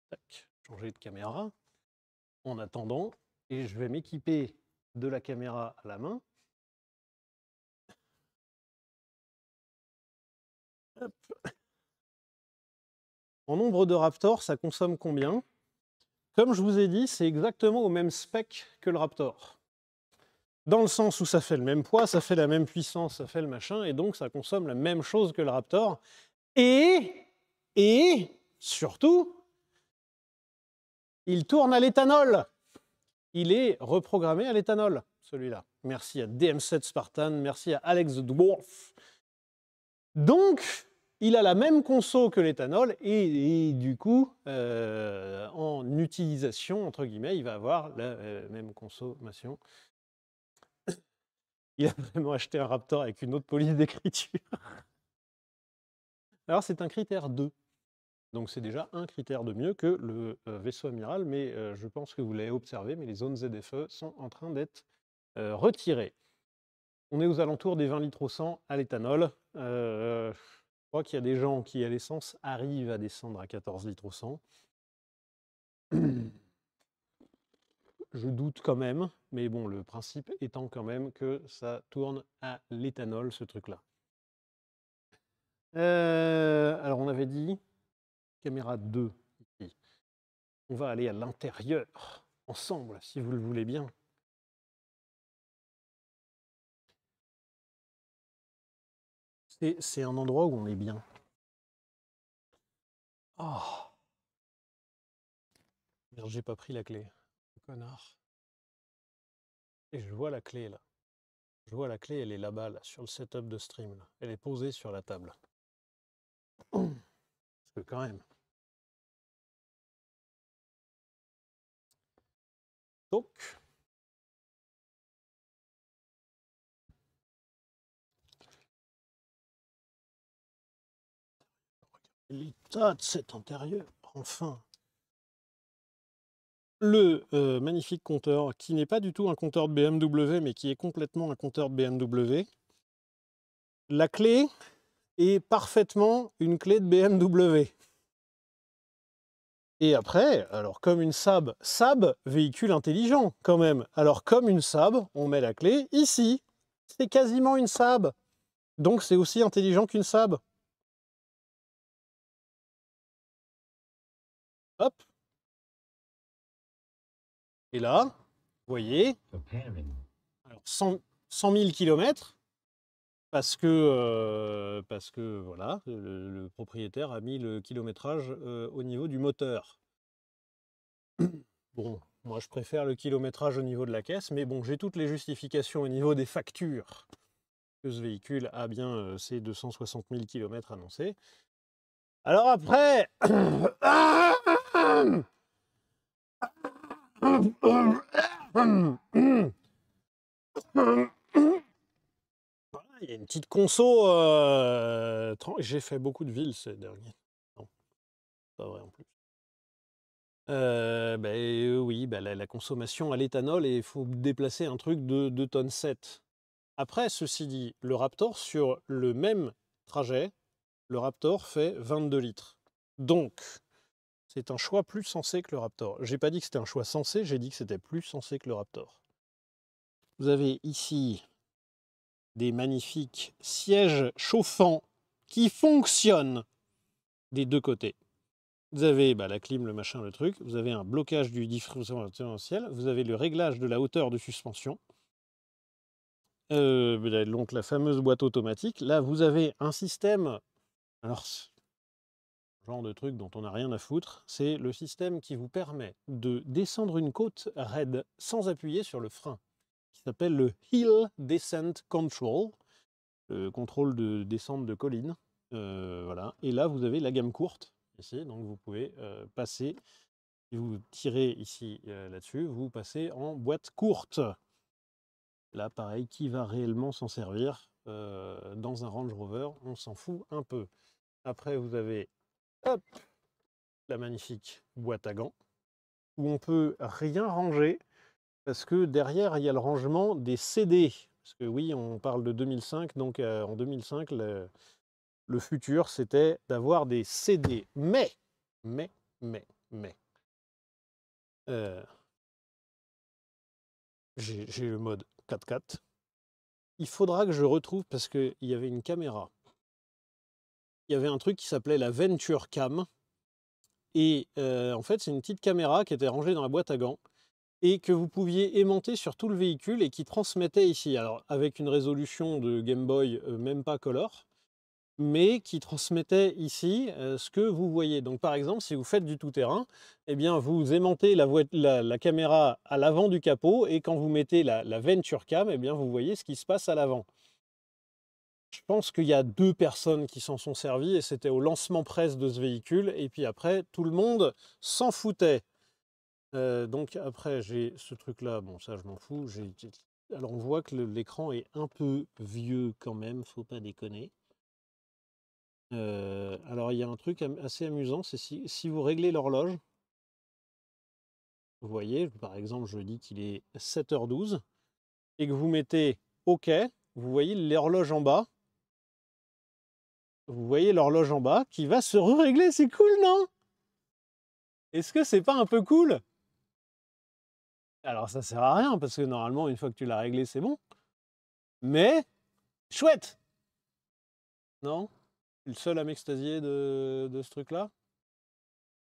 Tac, changer de caméra en attendant, et je vais m'équiper de la caméra à la main. Hop. En nombre de Raptor, ça consomme combien? Comme je vous ai dit, c'est exactement au même spec que le Raptor. dans le sens où ça fait le même poids, ça fait la même puissance, ça fait le machin, et donc ça consomme la même chose que le Raptor. Et surtout, il tourne à l'éthanol. Il est reprogrammé à l'éthanol, celui-là. Merci à DM7 Spartan, merci à Alex the Dwarf. Donc, il a la même conso que l'éthanol, et du coup, en utilisation, entre guillemets, il va avoir la même consommation. Il a vraiment acheté un Raptor avec une autre police d'écriture. Alors, c'est un critère 2. Donc, c'est déjà un critère de mieux que le vaisseau amiral, mais je pense que vous l'avez observé, mais les zones ZFE sont en train d'être retirées. On est aux alentours des 20 litres au 100 à l'éthanol. Je crois qu'il y a des gens qui, à l'essence, arrivent à descendre à 14 litres au 100. Je doute quand même, mais bon, le principe étant quand même que ça tourne à l'éthanol, ce truc-là. Alors, on avait dit caméra 2 ici. On va aller à l'intérieur, ensemble, si vous le voulez bien. C'est un endroit où on est bien. Oh. Merde, j'ai pas pris la clé. Connard. Et je vois la clé, là. Je vois la clé, elle est là-bas, là, sur le setup de stream. Là. Elle est posée sur la table. Parce que quand même. Donc. L'état de cet intérieur, enfin. Le magnifique compteur, qui n'est pas du tout un compteur de BMW, mais qui est complètement un compteur de BMW. La clé est parfaitement une clé de BMW. Et après, alors comme une Saab, véhicule intelligent quand même. Alors comme une Saab, on met la clé ici. C'est quasiment une Saab. Donc c'est aussi intelligent qu'une Saab. Hop. Et là, vous voyez, alors 100 000 km, parce que voilà, le propriétaire a mis le kilométrage au niveau du moteur. Bon, moi je préfère le kilométrage au niveau de la caisse, mais bon, j'ai toutes les justifications au niveau des factures que ce véhicule a bien ces 260 000 km annoncés. Alors après... Il y a une petite conso. J'ai fait beaucoup de villes ces derniers. Non, pas vrai en plus. Oui, la consommation à l'éthanol, et il faut déplacer un truc de 2,7 tonnes. Après, ceci dit, le Raptor, sur le même trajet, le Raptor fait 22 litres. Donc, c'est un choix plus sensé que le Raptor. J'ai pas dit que c'était un choix sensé, j'ai dit que c'était plus sensé que le Raptor. Vous avez ici des magnifiques sièges chauffants qui fonctionnent des deux côtés. Vous avez la clim, le machin, le truc. Vous avez un blocage du différentiel. Vous avez le réglage de la hauteur de suspension. Donc la fameuse boîte automatique. Là, vous avez un système... Alors, genre de truc dont on n'a rien à foutre. C'est le système qui vous permet de descendre une côte raide sans appuyer sur le frein, qui s'appelle le Hill Descent Control, le contrôle de descente de colline. Voilà. Et là, vous avez la gamme courte, ici, donc vous pouvez passer, si vous tirez ici là-dessus, vous passez en boîte courte. Là, pareil, qui va réellement s'en servir dans un Range Rover? On s'en fout un peu. Après, vous avez hop, la magnifique boîte à gants, où on peut rien ranger, parce que derrière, il y a le rangement des CD. Parce que oui, on parle de 2005, donc en 2005, le futur, c'était d'avoir des CD. Mais, j'ai le mode 4x4. Il faudra que je retrouve, parce qu'il y avait une caméra. Il y avait un truc qui s'appelait la Venture Cam. Et en fait, c'est une petite caméra qui était rangée dans la boîte à gants. et que vous pouviez aimanter sur tout le véhicule et qui transmettait ici. Alors avec une résolution de Game Boy, même pas color, mais qui transmettait ici ce que vous voyez. Donc par exemple, si vous faites du tout-terrain, eh bien vous aimantez la caméra à l'avant du capot et quand vous mettez la Venture Cam, eh bien vous voyez ce qui se passe à l'avant. Je pense qu'il y a 2 personnes qui s'en sont servies et c'était au lancement presse de ce véhicule et puis après tout le monde s'en foutait. Donc après j'ai ce truc-là, bon ça je m'en fous, alors on voit que l'écran est un peu vieux quand même, faut pas déconner. Alors il y a un truc assez amusant, c'est si vous réglez l'horloge, vous voyez, par exemple je dis qu'il est 7h12 et que vous mettez OK, vous voyez l'horloge en bas. Vous voyez l'horloge en bas qui va se régler, c'est cool, non? Est-ce que c'est pas un peu cool? Alors ça sert à rien parce que normalement une fois que tu l'as réglé c'est bon. Mais chouette! Non? Je suis le seul à m'extasier de ce truc-là?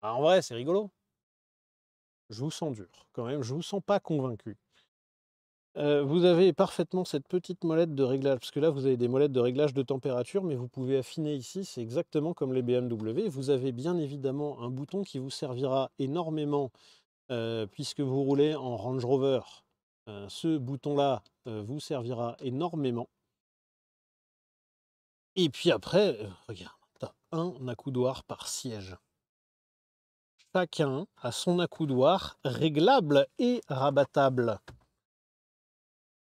Ah, en vrai c'est rigolo. Je vous sens dur quand même, je vous sens pas convaincu. Vous avez parfaitement cette petite molette de réglage, parce que là vous avez des molettes de réglage de température, mais vous pouvez affiner ici, c'est exactement comme les BMW. Vous avez bien évidemment un bouton qui vous servira énormément puisque vous roulez en Range Rover. Ce bouton-là vous servira énormément. Et puis après, regarde, tu as un accoudoir par siège. Chacun a son accoudoir réglable et rabattable.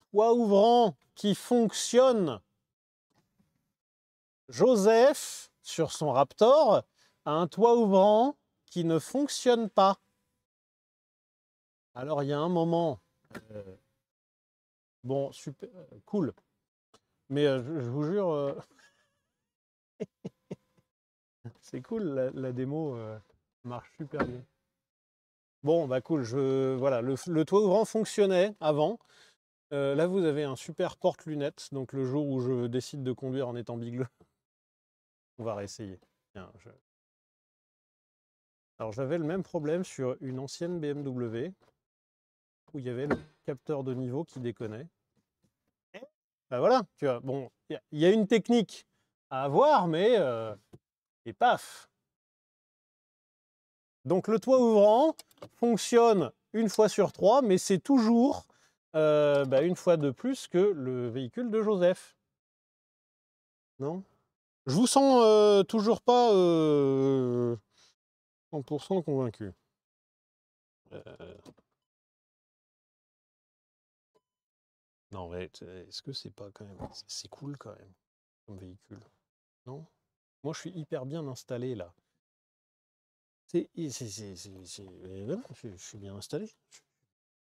Toit ouvrant qui fonctionne. Joseph, sur son Raptor, a un toit ouvrant qui ne fonctionne pas. Alors il y a un moment, bon, super, cool, mais je vous jure, c'est cool, la démo marche super bien. Bon, bah cool, voilà, le toit ouvrant fonctionnait avant. Là, vous avez un super porte-lunettes, donc le jour où je décide de conduire en étant bigleux, on va réessayer. Tiens, alors j'avais le même problème sur une ancienne BMW, où il y avait le capteur de niveau qui déconnait. Bah voilà, tu vois, bon, il y a une technique à avoir, mais et paf. Donc le toit ouvrant fonctionne une fois sur 3, mais c'est toujours une fois de plus que le véhicule de Joseph. Non? Je vous sens toujours pas 100% convaincu. Non, mais est-ce que c'est pas quand même... C'est cool quand même, comme véhicule. Non? Moi, je suis hyper bien installé là. Non, je suis bien installé.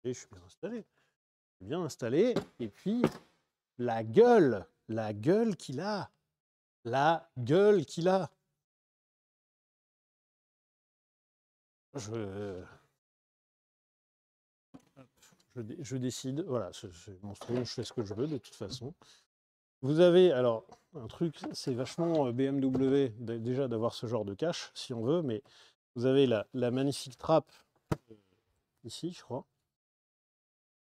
Je suis bien installé. Je suis bien installé. Et puis, la gueule qu'il a. La gueule qu'il a. Je décide. Voilà, c'est monstrueux. Je fais ce que je veux de toute façon. Vous avez, alors, un truc, c'est vachement BMW déjà d'avoir ce genre de cache, si on veut, mais vous avez la magnifique trappe ici, je crois.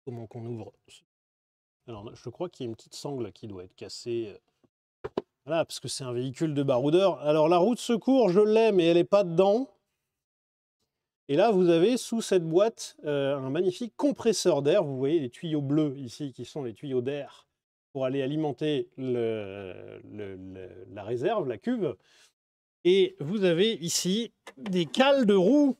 Comment qu'on ouvre? Alors, je crois qu'il y a une petite sangle qui doit être cassée. Voilà, parce que c'est un véhicule de baroudeur. Alors, la roue de secours, je l'ai, mais elle n'est pas dedans. Et là, vous avez sous cette boîte un magnifique compresseur d'air. Vous voyez les tuyaux bleus ici, qui sont les tuyaux d'air pour aller alimenter la réserve, la cuve. Et vous avez ici des cales de roues.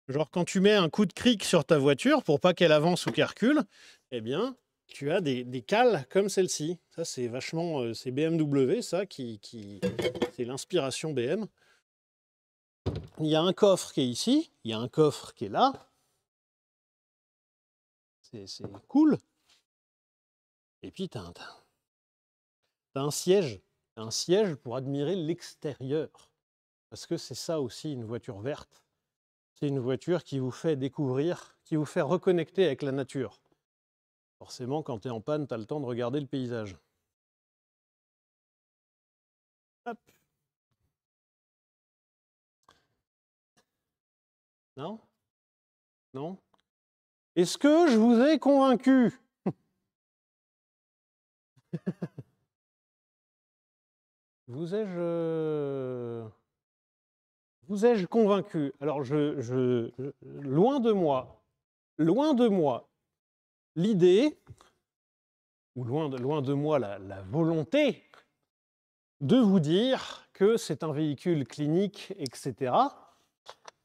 Genre quand tu mets un coup de cric sur ta voiture pour pas qu'elle avance ou qu'elle recule, eh bien, tu as des cales comme celle-ci. Ça, c'est vachement... c'est BMW, ça, c'est l'inspiration BM. Il y a un coffre qui est ici, il y a un coffre qui est là. C'est cool. Et puis, tu as un siège. Un siège pour admirer l'extérieur. Parce que c'est ça aussi, une voiture verte. C'est une voiture qui vous fait découvrir, qui vous fait reconnecter avec la nature. Forcément, quand tu es en panne, tu as le temps de regarder le paysage. Hop. Non? Non? Est-ce que je vous ai convaincu? Vous ai-je convaincu? Alors, loin de moi l'idée, ou loin de moi la volonté de vous dire que c'est un véhicule clinique, etc.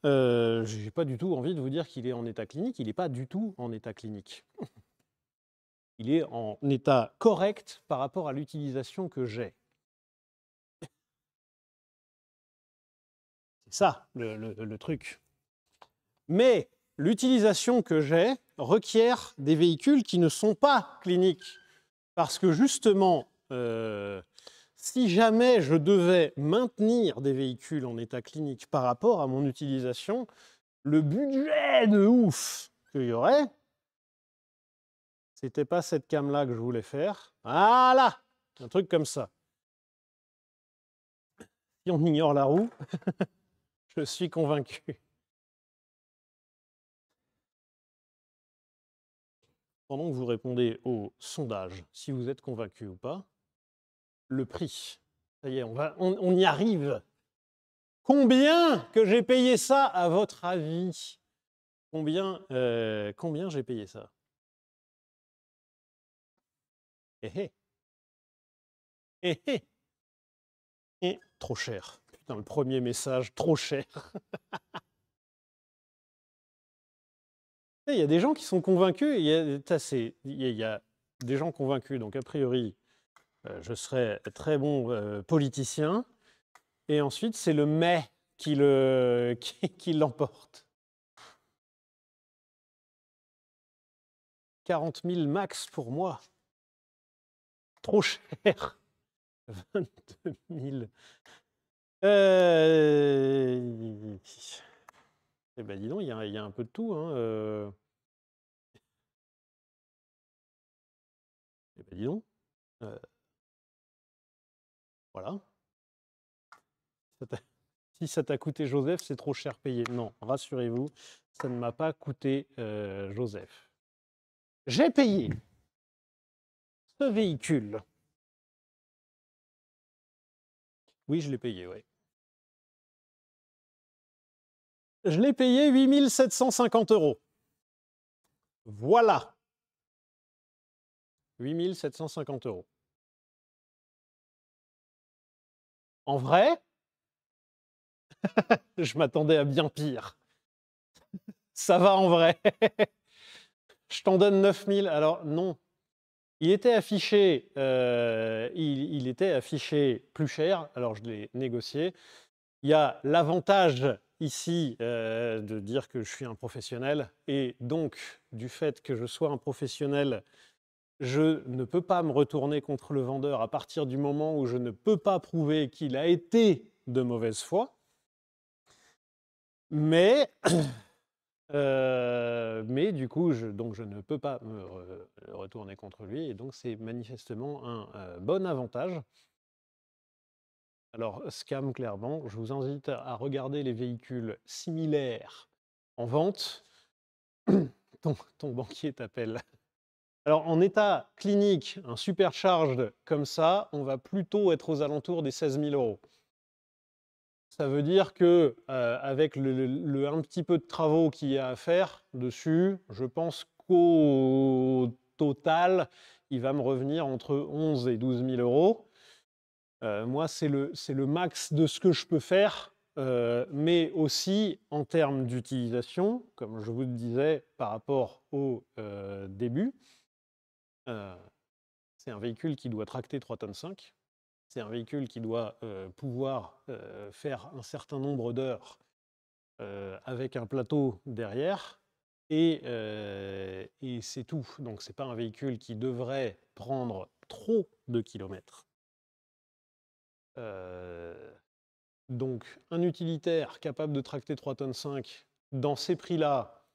Je n'ai pas du tout envie de vous dire qu'il est en état clinique. Il n'est pas du tout en état clinique. Il est en état correct par rapport à l'utilisation que j'ai. C'est ça le truc. Mais l'utilisation que j'ai requiert des véhicules qui ne sont pas cliniques. Parce que justement, si jamais je devais maintenir des véhicules en état clinique par rapport à mon utilisation, le budget de ouf qu'il y aurait, c'était pas cette cam-là que je voulais faire. Voilà, un truc comme ça. Si on ignore la roue, je suis convaincu. Pendant que vous répondez au sondage, si vous êtes convaincu ou pas, le prix. Ça y est, on y arrive. Combien que j'ai payé ça, à votre avis? Combien j'ai payé ça? Eh eh. Eh eh. Trop cher. Putain, le premier message, trop cher. Il y a des gens qui sont convaincus, il y a des gens convaincus, donc a priori, je serais très bon politicien. Et ensuite, c'est le mais qui l'emporte. 40 000 max pour moi. Trop cher. 22 000. Eh ben dis donc, il y a un peu de tout. Hein. Eh ben dis donc. Voilà. Si ça t'a coûté Joseph, c'est trop cher payé. Non, rassurez-vous, ça ne m'a pas coûté Joseph. J'ai payé ce véhicule. Oui, je l'ai payé, oui. Je l'ai payé 8 750 €. Voilà. 8 750 €. En vrai, je m'attendais à bien pire. Ça va en vrai. Je t'en donne 9 000. Alors non, il était affiché plus cher, alors je l'ai négocié. Il y a l'avantage ici de dire que je suis un professionnel, et donc du fait que je sois un professionnel, je ne peux pas me retourner contre le vendeur à partir du moment où je ne peux pas prouver qu'il a été de mauvaise foi. Mais du coup, je ne peux pas me retourner contre lui, et donc c'est manifestement un bon avantage. Alors, scam, clairement, je vous invite à regarder les véhicules similaires en vente. Ton banquier t'appelle. Alors, en état clinique, un supercharged comme ça, on va plutôt être aux alentours des 16 000 €. Ça veut dire que avec un petit peu de travaux qu'il y a à faire dessus, je pense qu'au total, il va me revenir entre 11 000 et 12 000 €. Moi, c'est le max de ce que je peux faire, mais aussi en termes d'utilisation, comme je vous le disais par rapport au début. C'est un véhicule qui doit tracter 3,5 tonnes. C'est un véhicule qui doit pouvoir faire un certain nombre d'heures avec un plateau derrière, et c'est tout. Donc c'est pas un véhicule qui devrait prendre trop de kilomètres. Donc un utilitaire capable de tracter 3,5 tonnes dans ces prix-là,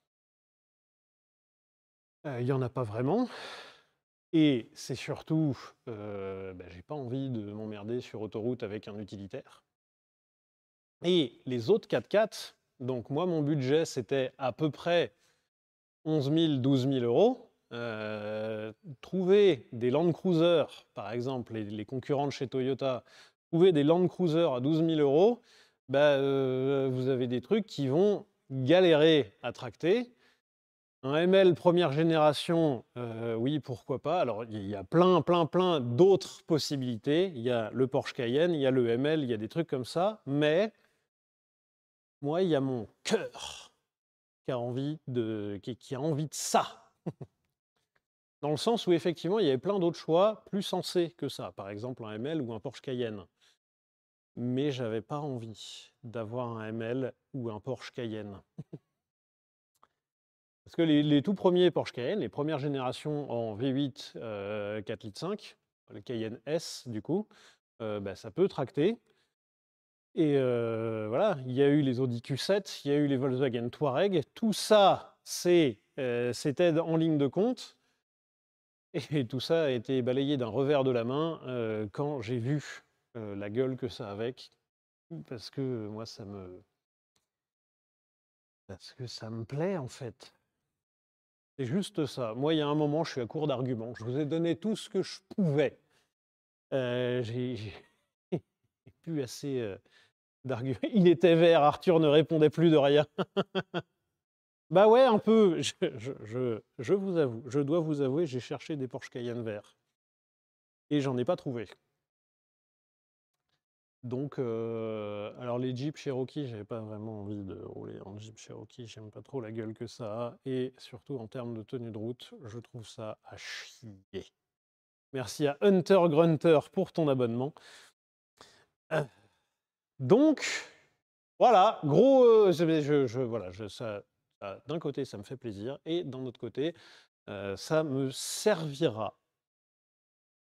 il n'y en a pas vraiment. Et c'est surtout, j'ai pas envie de m'emmerder sur autoroute avec un utilitaire. Et les autres 4x4, donc moi mon budget c'était à peu près 11 000, 12 000 euros. Trouver des Land Cruiser, par exemple, les concurrents de chez Toyota, trouver des Land Cruiser à 12 000 euros, bah, vous avez des trucs qui vont galérer à tracter. Un ML première génération, oui, pourquoi pas. Alors, il y a plein d'autres possibilités. Il y a le Porsche Cayenne, il y a le ML, il y a des trucs comme ça. Mais moi, il y a mon cœur qui a envie de ça. Dans le sens où, effectivement, il y avait plein d'autres choix plus sensés que ça. Par exemple, un ML ou un Porsche Cayenne. Mais j'avais pas envie d'avoir un ML ou un Porsche Cayenne. Parce que les tout premiers Porsche Cayenne, les premières générations en V8 4,5 litres, le Cayenne S du coup, bah, ça peut tracter. Et voilà, il y a eu les Audi Q7, il y a eu les Volkswagen Touareg, tout ça, c'était en ligne de compte. Et tout ça a été balayé d'un revers de la main quand j'ai vu la gueule que ça avait, parce que moi, parce que ça me plaît en fait. C'est juste ça. Moi, il y a un moment, je suis à court d'arguments. Je vous ai donné tout ce que je pouvais. J'ai plus assez d'arguments. Il était vert, Arthur ne répondait plus de rien. Bah ouais, un peu. Je vous avoue, je dois vous avouer, j'ai cherché des Porsche Cayenne verts. Et j'en ai pas trouvé. Donc, alors les Jeep Cherokee, j'avais pas vraiment envie de rouler en Jeep Cherokee, j'aime pas trop la gueule que ça a, et surtout en termes de tenue de route, je trouve ça à chier. Merci à Hunter Grunter pour ton abonnement. Donc, voilà, gros, voilà, d'un côté, ça me fait plaisir, et d'un autre côté, ça me servira.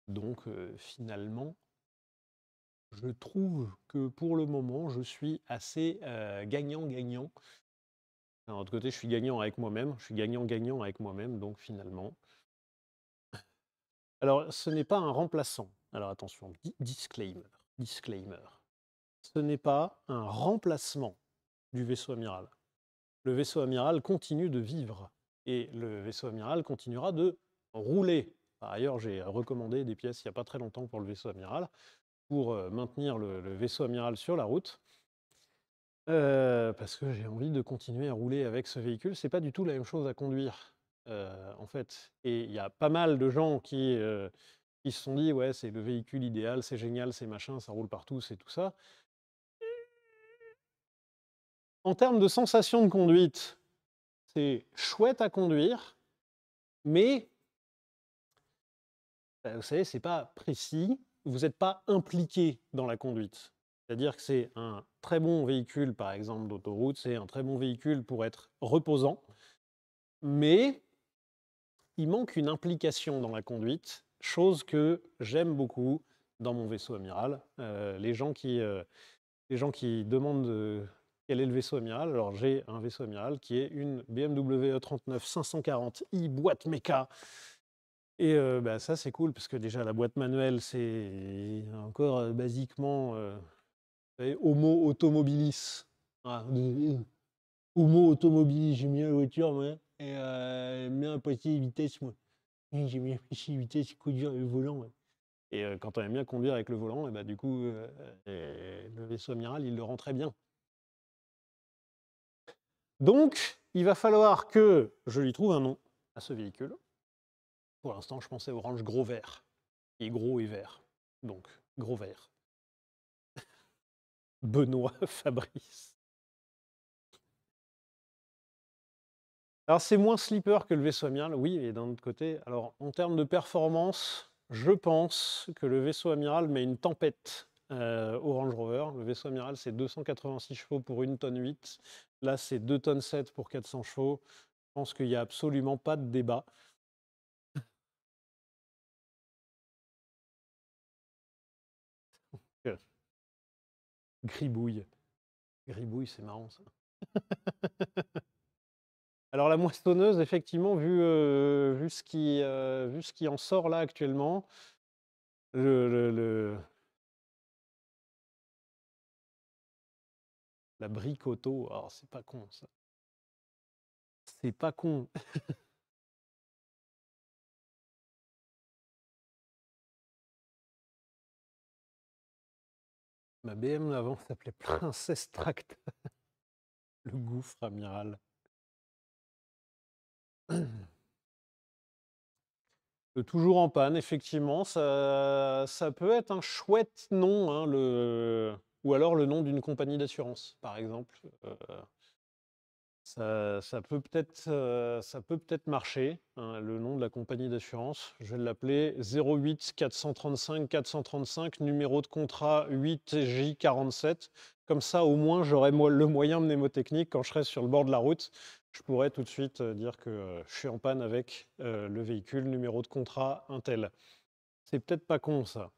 Donc, finalement, je trouve que pour le moment, je suis assez gagnant-gagnant. D'un autre côté, je suis gagnant avec moi-même. Je suis gagnant-gagnant avec moi-même, donc finalement. Alors, ce n'est pas un remplaçant. Alors attention, disclaimer. Ce n'est pas un remplacement du vaisseau amiral. Le vaisseau amiral continue de vivre et le vaisseau amiral continuera de rouler. Par ailleurs, j'ai recommandé des pièces il n'y a pas très longtemps pour le vaisseau amiral pour maintenir le vaisseau amiral sur la route. Parce que j'ai envie de continuer à rouler avec ce véhicule. C'est pas du tout la même chose à conduire, en fait. Et il y a pas mal de gens qui se sont dit: «Ouais, c'est le véhicule idéal, c'est génial, c'est machin, ça roule partout, c'est tout ça». En termes de sensation de conduite, c'est chouette à conduire, mais vous savez, c'est pas précis. Vous êtes pas impliqué dans la conduite. C'est-à-dire que c'est un très bon véhicule, par exemple, d'autoroute, c'est un très bon véhicule pour être reposant, mais il manque une implication dans la conduite, chose que j'aime beaucoup dans mon vaisseau amiral. Les gens qui demandent quel est le vaisseau amiral, alors j'ai un vaisseau amiral qui est une BMW E39 540i boîte méca. Et bah, ça c'est cool parce que déjà la boîte manuelle c'est encore basiquement homo automobilis. Ah, homo automobilis, j'aime bien la voiture moi. Et j'aime bien passer les vitesses moi. J'aime bien passer les vitesses, conduire le volant. Ouais. Et quand on aime bien conduire avec le volant, et bah, du coup le vaisseau amiral il le rend très bien. Donc il va falloir que je lui trouve un nom à ce véhicule. Pour l'instant je pensais orange gros vert. Il est gros et vert. Donc gros vert. Benoît Fabrice. Alors c'est moins slipper que le vaisseau amiral, oui, et d'un autre côté, alors en termes de performance, je pense que le vaisseau amiral met une tempête au Range Rover. Le vaisseau amiral, c'est 286 chevaux pour 1 tonne 8. Là, c'est 2 tonnes 7 pour 400 chevaux. Je pense qu'il n'y a absolument pas de débat. Gribouille. Gribouille, c'est marrant ça. Alors la moissonneuse, effectivement, vu ce qui en sort là actuellement, la brique auto, alors c'est pas con ça. C'est pas con. Ma BM avant s'appelait Princesse Tracta. Le gouffre amiral. Toujours en panne, effectivement. Ça peut être un chouette nom, hein, ou alors le nom d'une compagnie d'assurance, par exemple. Ça peut peut-être marcher, hein, le nom de la compagnie d'assurance. Je vais l'appeler 08 435 435, numéro de contrat 8J47. Comme ça, au moins, j'aurai le moyen mnémotechnique quand je serai sur le bord de la route. Je pourrais tout de suite dire que je suis en panne avec le véhicule, numéro de contrat, un tel. C'est peut-être pas con, ça.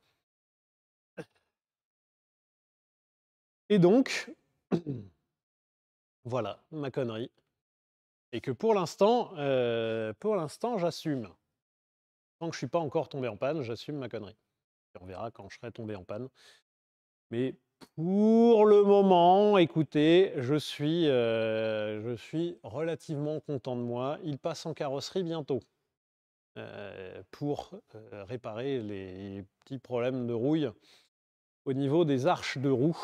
Et donc, voilà ma connerie. Et que pour l'instant, j'assume. Tant que je ne suis pas encore tombé en panne, j'assume ma connerie. Et on verra quand je serai tombé en panne. Mais pour le moment, écoutez, je suis relativement content de moi. Il passe en carrosserie bientôt pour réparer les petits problèmes de rouille au niveau des arches de roue.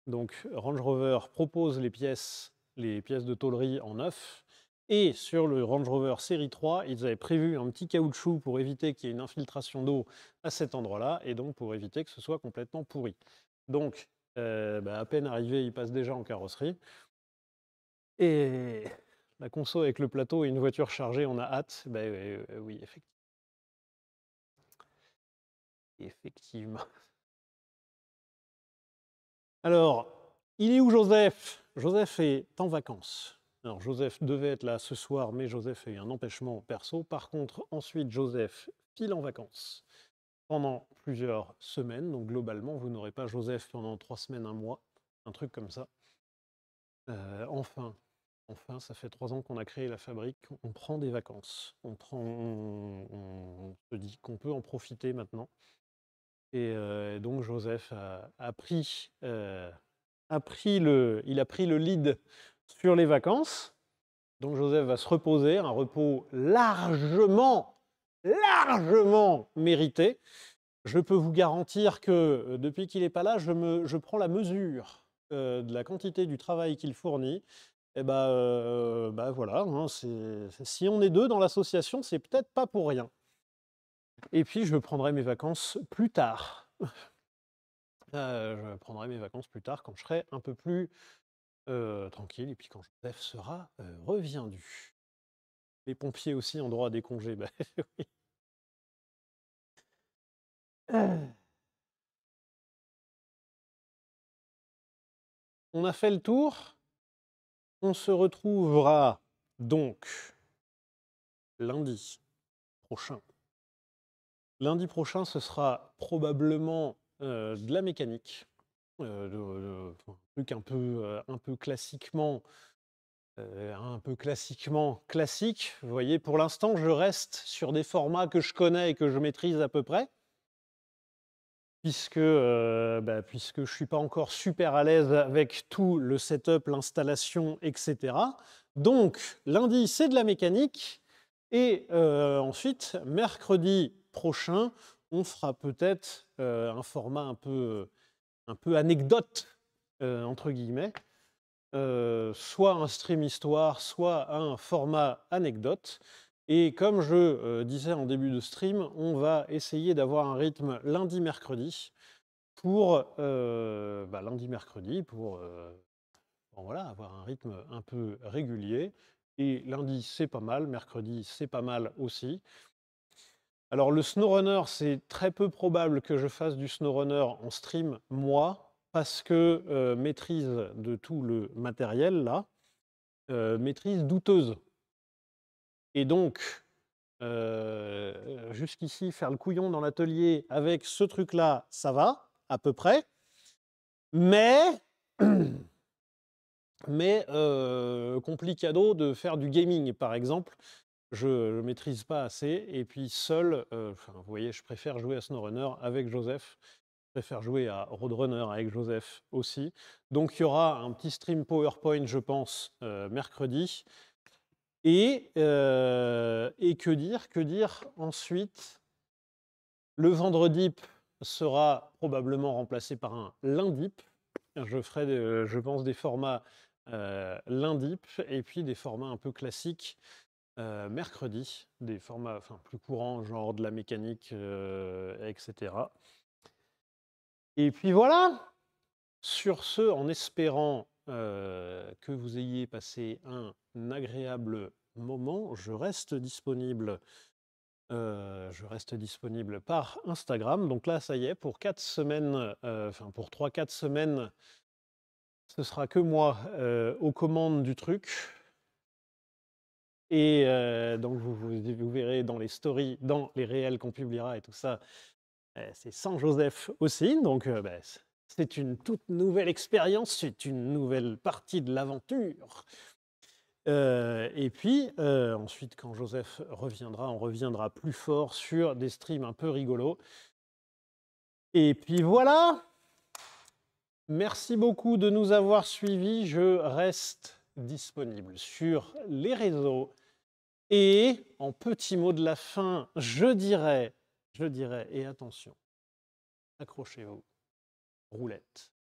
Donc Range Rover propose les pièces de tôlerie en neuf. Et sur le Range Rover série 3, ils avaient prévu un petit caoutchouc pour éviter qu'il y ait une infiltration d'eau à cet endroit-là, et donc pour éviter que ce soit complètement pourri. Donc, à peine arrivé, il passe déjà en carrosserie. Et la conso avec le plateau et une voiture chargée, on a hâte. Oui, effectivement. Alors, il est où Joseph? Joseph est en vacances. Alors, Joseph devait être là ce soir, mais Joseph a eu un empêchement perso. Par contre, ensuite, Joseph file en vacances pendant plusieurs semaines. Donc, globalement, vous n'aurez pas Joseph pendant 3 semaines, un mois, un truc comme ça. Enfin, ça fait 3 ans qu'on a créé la fabrique. On prend des vacances. On se dit qu'on peut en profiter maintenant. Et donc, Joseph a pris le lead sur les vacances. Donc Joseph va se reposer, un repos largement mérité. Je peux vous garantir que depuis qu'il n'est pas là, je prends la mesure de la quantité du travail qu'il fournit. Et voilà, hein, si on est 2 dans l'association, c'est peut-être pas pour rien. Et puis je prendrai mes vacances plus tard. Je prendrai mes vacances plus tard quand je serai un peu plus tranquille, et puis quand Joseph sera reviendu. Les pompiers aussi ont droit à des congés. Oui. On a fait le tour. On se retrouvera donc lundi prochain. Lundi prochain, ce sera probablement de la mécanique. Un truc un peu classiquement classique. Vous voyez, pour l'instant, je reste sur des formats que je connais et que je maîtrise à peu près, puisque je ne suis pas encore super à l'aise avec tout le setup, l'installation, etc. Donc, lundi, c'est de la mécanique. Et ensuite, mercredi prochain, on fera peut-être un format un peu anecdote, entre guillemets. Soit un stream histoire, soit un format anecdote. Et comme je disais en début de stream, on va essayer d'avoir un rythme lundi-mercredi pour avoir un rythme un peu régulier. Et lundi, c'est pas mal, mercredi, c'est pas mal aussi. Alors le SnowRunner, c'est très peu probable que je fasse du SnowRunner en stream, moi, parce que maîtrise de tout le matériel, là, maîtrise douteuse. Et donc, jusqu'ici, faire le couillon dans l'atelier avec ce truc-là, ça va, à peu près. Mais complicado de faire du gaming, par exemple, je ne maîtrise pas assez. Et puis seul, vous voyez, je préfère jouer à SnowRunner avec Joseph. Je préfère jouer à Roadrunner avec Joseph aussi. Donc il y aura un petit stream PowerPoint, je pense, mercredi. Et que dire ensuite? Le vendredip sera probablement remplacé par un lundip. Je ferai, je pense, des formats lundip et puis des formats un peu classiques mercredi, des formats plus courants, genre de la mécanique, etc. Et puis voilà, sur ce, en espérant que vous ayez passé un agréable moment, je reste disponible par Instagram. Donc là, ça y est, pour 4 semaines, pour 3-4 semaines, ce sera que moi aux commandes du truc. Et donc vous verrez dans les stories, dans les réels qu'on publiera et tout ça, c'est sans Joseph aussi. Donc c'est une toute nouvelle expérience, c'est une nouvelle partie de l'aventure. Et puis ensuite, quand Joseph reviendra, on reviendra plus fort sur des streams un peu rigolos. Et puis voilà, merci beaucoup de nous avoir suivis. Je reste disponible sur les réseaux. Et en petit mot de la fin, je dirais, et attention, accrochez-vous, roulette.